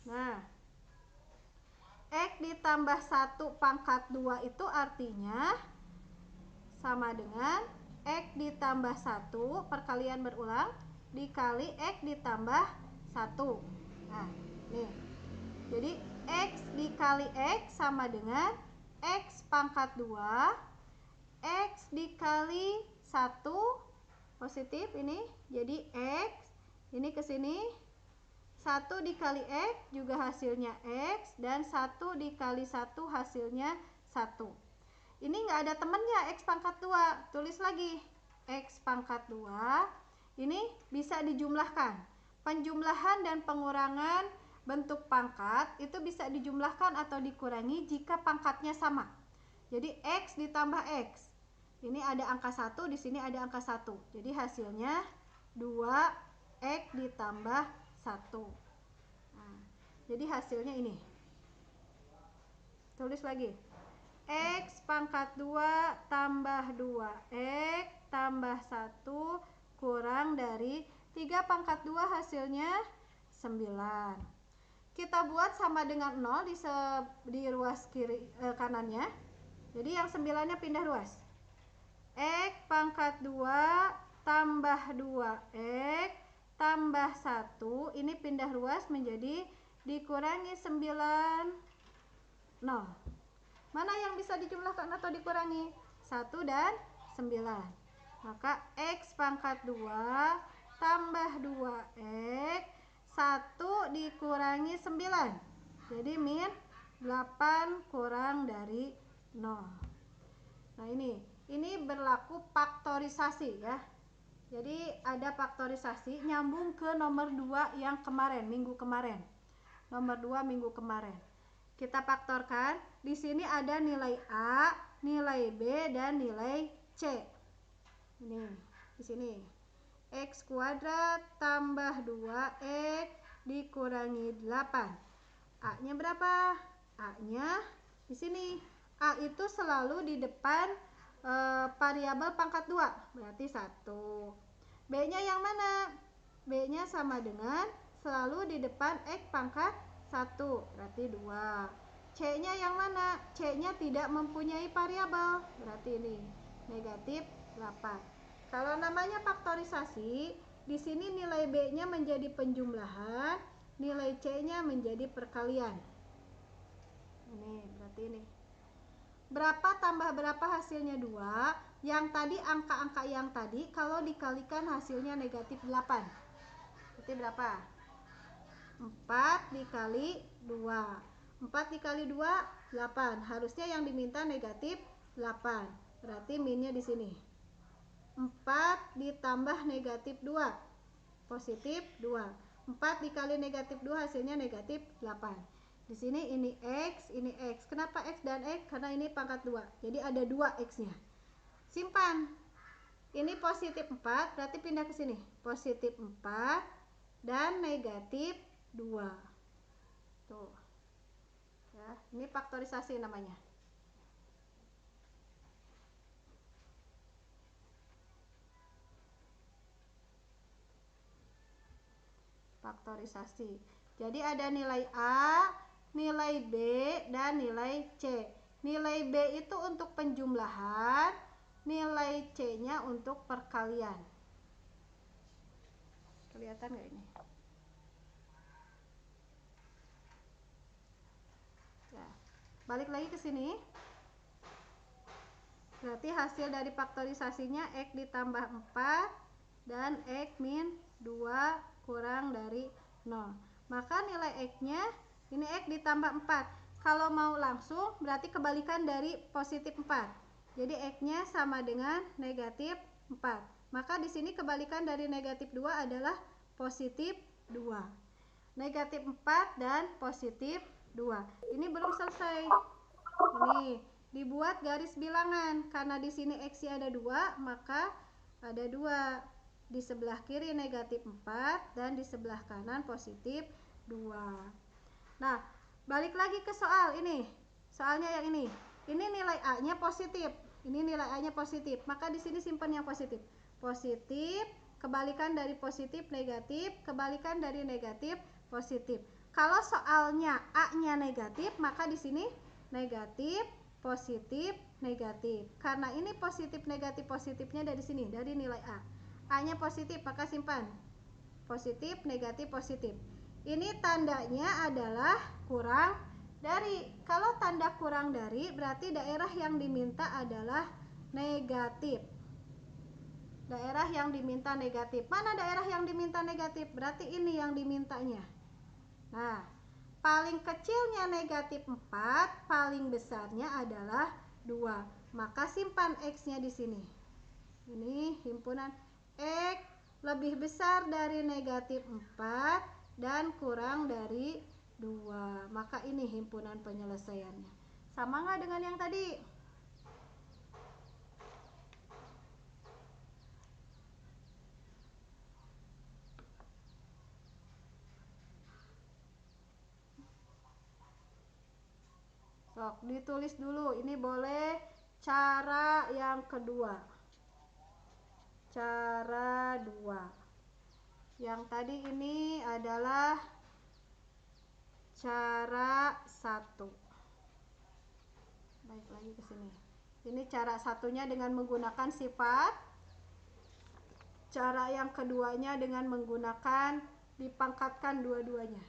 Nah, X ditambah 1 pangkat 2 itu artinya sama dengan X ditambah 1 perkalian berulang dikali X ditambah 1. Nah, nih. Jadi X dikali X sama dengan X pangkat 2 X dikali 1 positif ini, jadi X ini ke sini 1 dikali X juga hasilnya X dan 1 dikali 1 hasilnya 1. Ini nggak ada temennya X pangkat 2, tulis lagi X pangkat 2 ini bisa dijumlahkan. Penjumlahan dan pengurangan bentuk pangkat itu bisa dijumlahkan atau dikurangi jika pangkatnya sama. Jadi X ditambah X, ini ada angka 1, di sini ada angka 1. Jadi hasilnya 2X ditambah 1. Nah, jadi hasilnya ini. Tulis lagi. X pangkat 2 tambah 2X tambah 1 kurang dari 3 pangkat 2 hasilnya 9. Kita buat sama dengan 0 di ruas kiri kanannya. Jadi yang 9-nya pindah ruas. X pangkat 2 tambah 2X tambah 1 ini pindah ruas menjadi dikurangi 9 0. Mana yang bisa dijumlahkan atau dikurangi? 1 dan 9. Maka X pangkat 2 tambah 2X 1 dikurangi 9. Jadi min 8 kurang dari 0. Nah ini berlaku faktorisasi ya. Jadi ada faktorisasi nyambung ke nomor 2 yang kemarin, minggu kemarin. Nomor 2 minggu kemarin. Kita faktorkan. Di sini ada nilai A, nilai B, dan nilai C. Ini di sini. X kuadrat tambah 2X dikurangi 8. A-nya berapa? A-nya di sini. A itu selalu di depan variabel pangkat 2, berarti 1. B-nya yang mana? B-nya sama dengan selalu di depan X pangkat 1, berarti 2. C-nya yang mana? C-nya tidak mempunyai variabel, berarti ini negatif 8. Kalau namanya faktorisasi, di sini nilai B-nya menjadi penjumlahan, nilai C-nya menjadi perkalian. Ini berarti ini. Berapa tambah berapa hasilnya 2? Yang tadi angka-angka yang tadi kalau dikalikan hasilnya negatif 8. Berarti berapa? 4 dikali 2. 4 dikali 2, 8. Harusnya yang diminta negatif 8. Berarti minnya di sini. 4 ditambah negatif 2. Positif 2. 4 dikali negatif 2 hasilnya negatif 8. Di sini ini X, ini X. Kenapa X dan X? Karena ini pangkat 2. Jadi ada 2 X-nya. Simpan. Ini positif 4, berarti pindah ke sini. Positif 4 dan negatif 2. Tuh. Ya, ini faktorisasi namanya. Faktorisasi. Jadi ada nilai A, nilai B, dan nilai C. Nilai B itu untuk penjumlahan, nilai C-nya untuk perkalian. Kelihatan nggak ini? Ya. Balik lagi ke sini. Berarti hasil dari faktorisasinya X ditambah 4 dan X min 2 kurang dari 0. Maka nilai X-nya ini X ditambah 4. Kalau mau langsung berarti kebalikan dari positif 4. Jadi X-nya sama dengan negatif 4. Maka di sini kebalikan dari negatif 2 adalah positif 2. Negatif 4 dan positif 2. Ini belum selesai. Ini dibuat garis bilangan. Karena di sini X-nya ada 2, maka ada 2. Di sebelah kiri negatif 4 dan di sebelah kanan positif 2. Nah, balik lagi ke soal ini. Soalnya yang ini. Ini nilai A-nya positif. Ini nilai A-nya positif. Maka di sini simpan yang positif. Positif, kebalikan dari positif negatif, kebalikan dari negatif positif. Kalau soalnya A-nya negatif, maka di sini negatif, positif, negatif. Karena ini positif negatif positifnya dari sini, dari nilai A. A-nya positif, maka simpan. Positif, negatif, positif. Ini tandanya adalah kurang dari. Kalau tanda kurang dari, berarti daerah yang diminta adalah negatif. Daerah yang diminta negatif. Mana daerah yang diminta negatif? Berarti ini yang dimintanya. Nah, paling kecilnya negatif 4, paling besarnya adalah 2. Maka simpan X-nya di sini. Ini himpunan X lebih besar dari negatif 4 dan kurang dari 2. Maka ini himpunan penyelesaiannya. Sama nggak dengan yang tadi? Sok, ditulis dulu. Ini boleh cara yang kedua. Cara 2. Yang tadi ini adalah cara 1. Baik lagi ke sini. Ini cara satunya dengan menggunakan sifat. Cara yang keduanya dengan menggunakan dipangkatkan dua-duanya.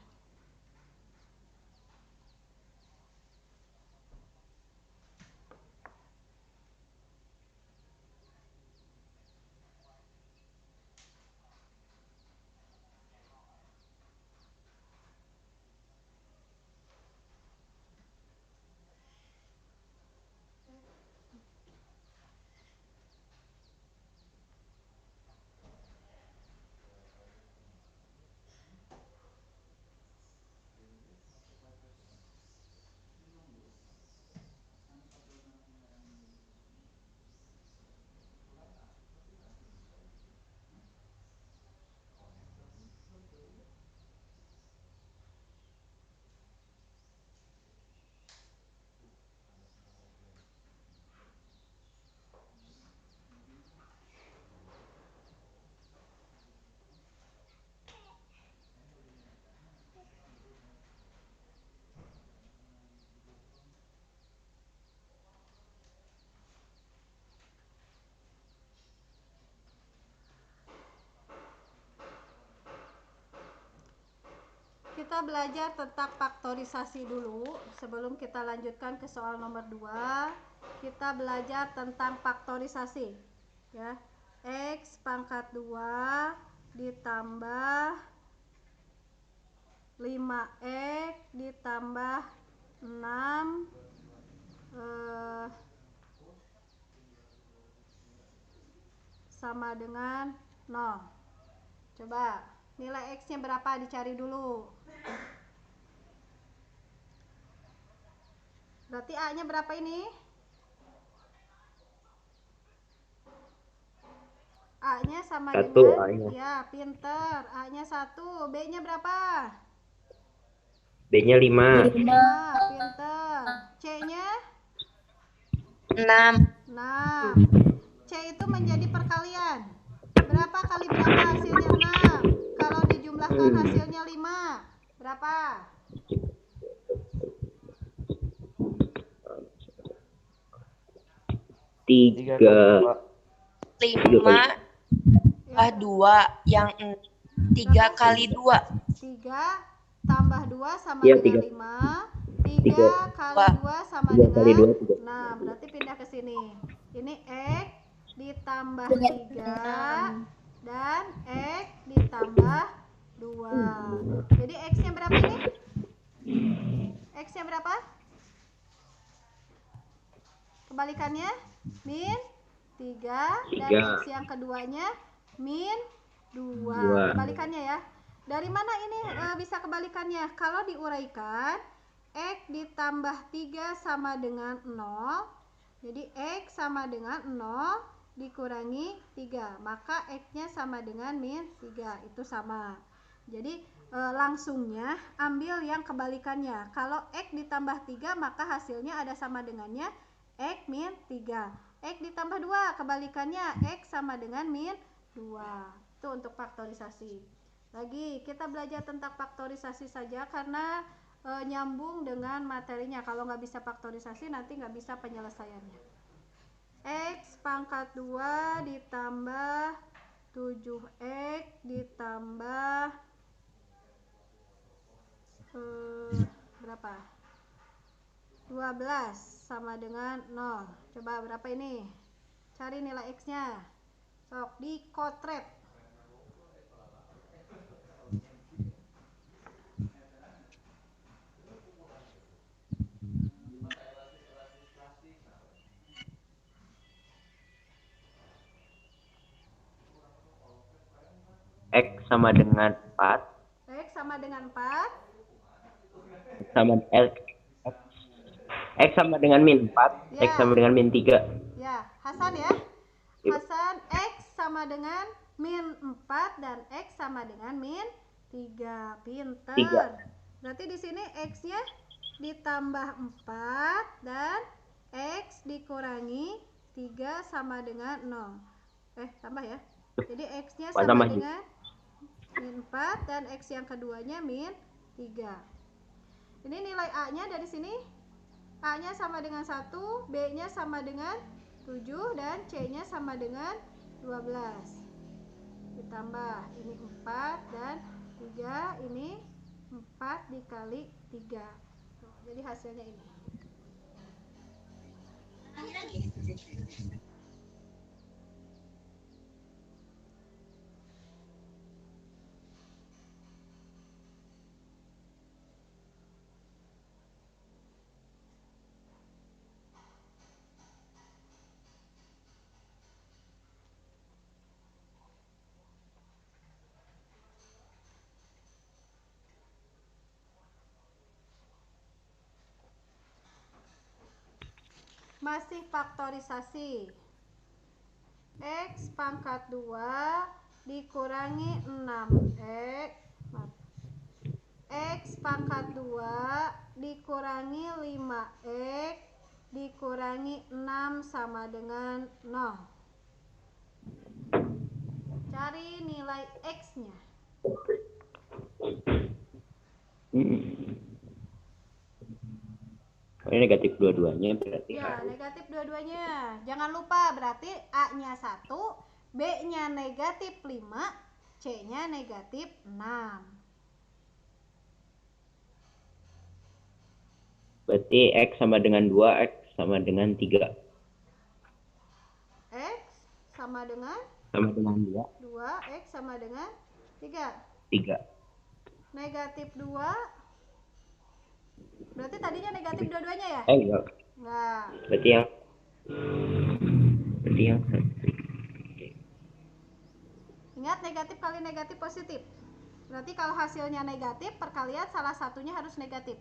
kita belajar tentang faktorisasi dulu sebelum kita lanjutkan ke soal nomor 2. Kita belajar tentang faktorisasi ya. X pangkat 2 ditambah 5x ditambah 6 sama dengan 0. Coba nilai X nya berapa dicari dulu. Berarti A nya berapa ini? A nya sama 1 dengan A-nya. ya, pinter. A nya 1. B nya berapa? B-nya 5. 5, pinter. C nya 6. 6. C itu menjadi perkalian. Berapa kali berapa hasilnya? 6. Kalau dijumlahkan hasilnya 5. Berapa? 3. 5 2 yang 3 kali 2. 3 tambah 2 sama Iya, dengan 5. 3 kali 2 sama 3 kali dengan 2, 6. Berarti pindah ke sini. Ini X ditambah 3 dan X ditambah 2. Jadi X nya berapa ini? X nya berapa? Kebalikannya min 3 dan X yang keduanya min 2. Kebalikannya ya. Dari mana ini bisa kebalikannya? Kalau diuraikan, X ditambah 3 sama dengan 0. Jadi X sama dengan 0 dikurangi 3. Maka X-nya sama dengan min 3. Itu sama. Jadi langsungnya ambil yang kebalikannya. Kalau X ditambah 3 maka hasilnya ada sama dengannya X min 3. X ditambah 2 kebalikannya X sama dengan min 2. Itu untuk faktorisasi. Lagi kita belajar tentang faktorisasi saja karena nyambung dengan materinya. Kalau nggak bisa faktorisasi nanti nggak bisa penyelesaiannya. X pangkat 2 ditambah 7x ditambah berapa? 12 sama dengan 0. Coba berapa ini? Cari nilai X nya. Sok dikotret. X sama dengan 4. X sama dengan 4. Sama X sama dengan min 4. Ya. X sama dengan min 3. Ya, Hasan ya. Hasan X sama dengan min 4 dan X sama dengan min 3. Pinter. 3. Berarti di sini X-nya ditambah 4 dan X dikurangi 3 sama dengan 0. Tambah ya. Jadi X-nya sama dengan min 4 dan X yang keduanya min 3. Ini nilai A-nya dari sini. A-nya sama dengan 1, B-nya sama dengan 7 dan C-nya sama dengan 12. Ditambah ini 4 dan 3, ini 4 dikali 3. Jadi hasilnya ini. Masih faktorisasi. X pangkat 2 dikurangi 6x. X pangkat 2 dikurangi 5x dikurangi 6 sama dengan 0. Cari nilai X-nya. Ini negatif dua-duanya berarti. Ya, negatif dua-duanya. Jangan lupa berarti A-nya 1, B-nya negatif 5, C-nya negatif 6. Berarti X sama dengan 2, X sama dengan 3. X sama dengan Sama dengan 2, 2, X sama dengan 3. 3. Negatif 2, berarti tadinya negatif dua-duanya ya? Enggak. Enggak. Berarti yang Ingat, negatif kali negatif positif. Berarti kalau hasilnya negatif, perkalian salah satunya harus negatif.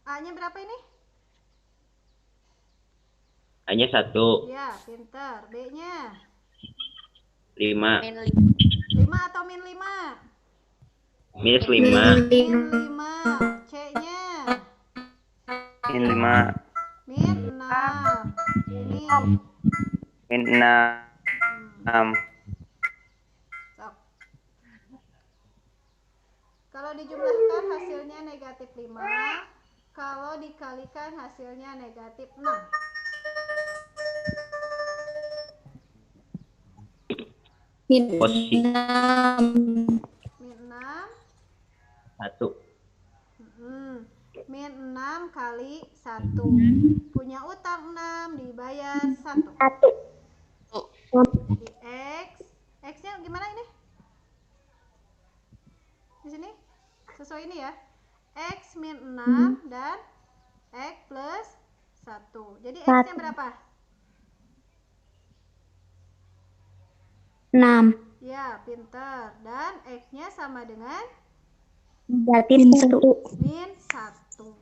A-nya berapa ini? hanya 1, Ya, pinter. B-nya 5, Min 5 atau min 5? minus 5, Min 5. C-nya Min 5. min 6. Ini Min 6. sok. Kalau dijumlahkan hasilnya negatif 5. Kalau dikalikan hasilnya negatif 6. posisi Min 6. 1. Min 6 kali 1. Punya utang 6, dibayar 1. Di X. X-nya gimana ini? Di sini? Sesuai ini ya. X min 6 dan X plus 1. Jadi X-nya berapa? 6. Ya, pinter. Dan X-nya sama dengan Negatif 1. min 1.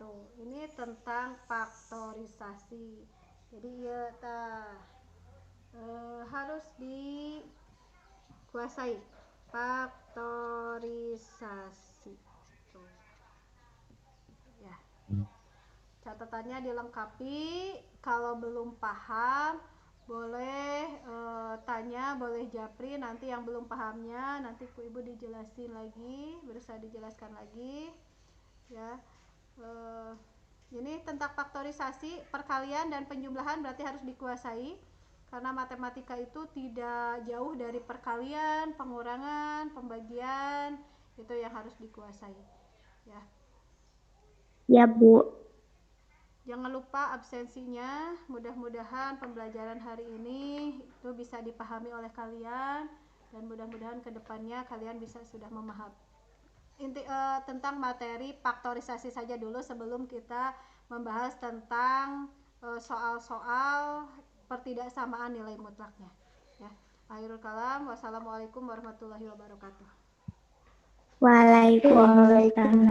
Tuh, ini tentang faktorisasi. Jadi ya harus dikuasai faktorisasi. Tuh. Ya. Catatannya dilengkapi. Kalau belum paham boleh tanya, boleh japri. Nanti yang belum pahamnya nanti ibu dijelasin lagi, berusaha dijelaskan lagi ya. Ini tentang faktorisasi, perkalian dan penjumlahan berarti harus dikuasai, karena matematika itu tidak jauh dari perkalian, pengurangan, pembagian, itu yang harus dikuasai ya. Ya, Bu. Jangan lupa absensinya. Mudah-mudahan pembelajaran hari ini itu bisa dipahami oleh kalian, dan mudah-mudahan kedepannya kalian bisa sudah memahami tentang materi faktorisasi saja dulu sebelum kita membahas tentang soal-soal pertidaksamaan nilai mutlaknya ya. Akhirul kalam, wassalamualaikum warahmatullahi wabarakatuh. Waalaikumsalam.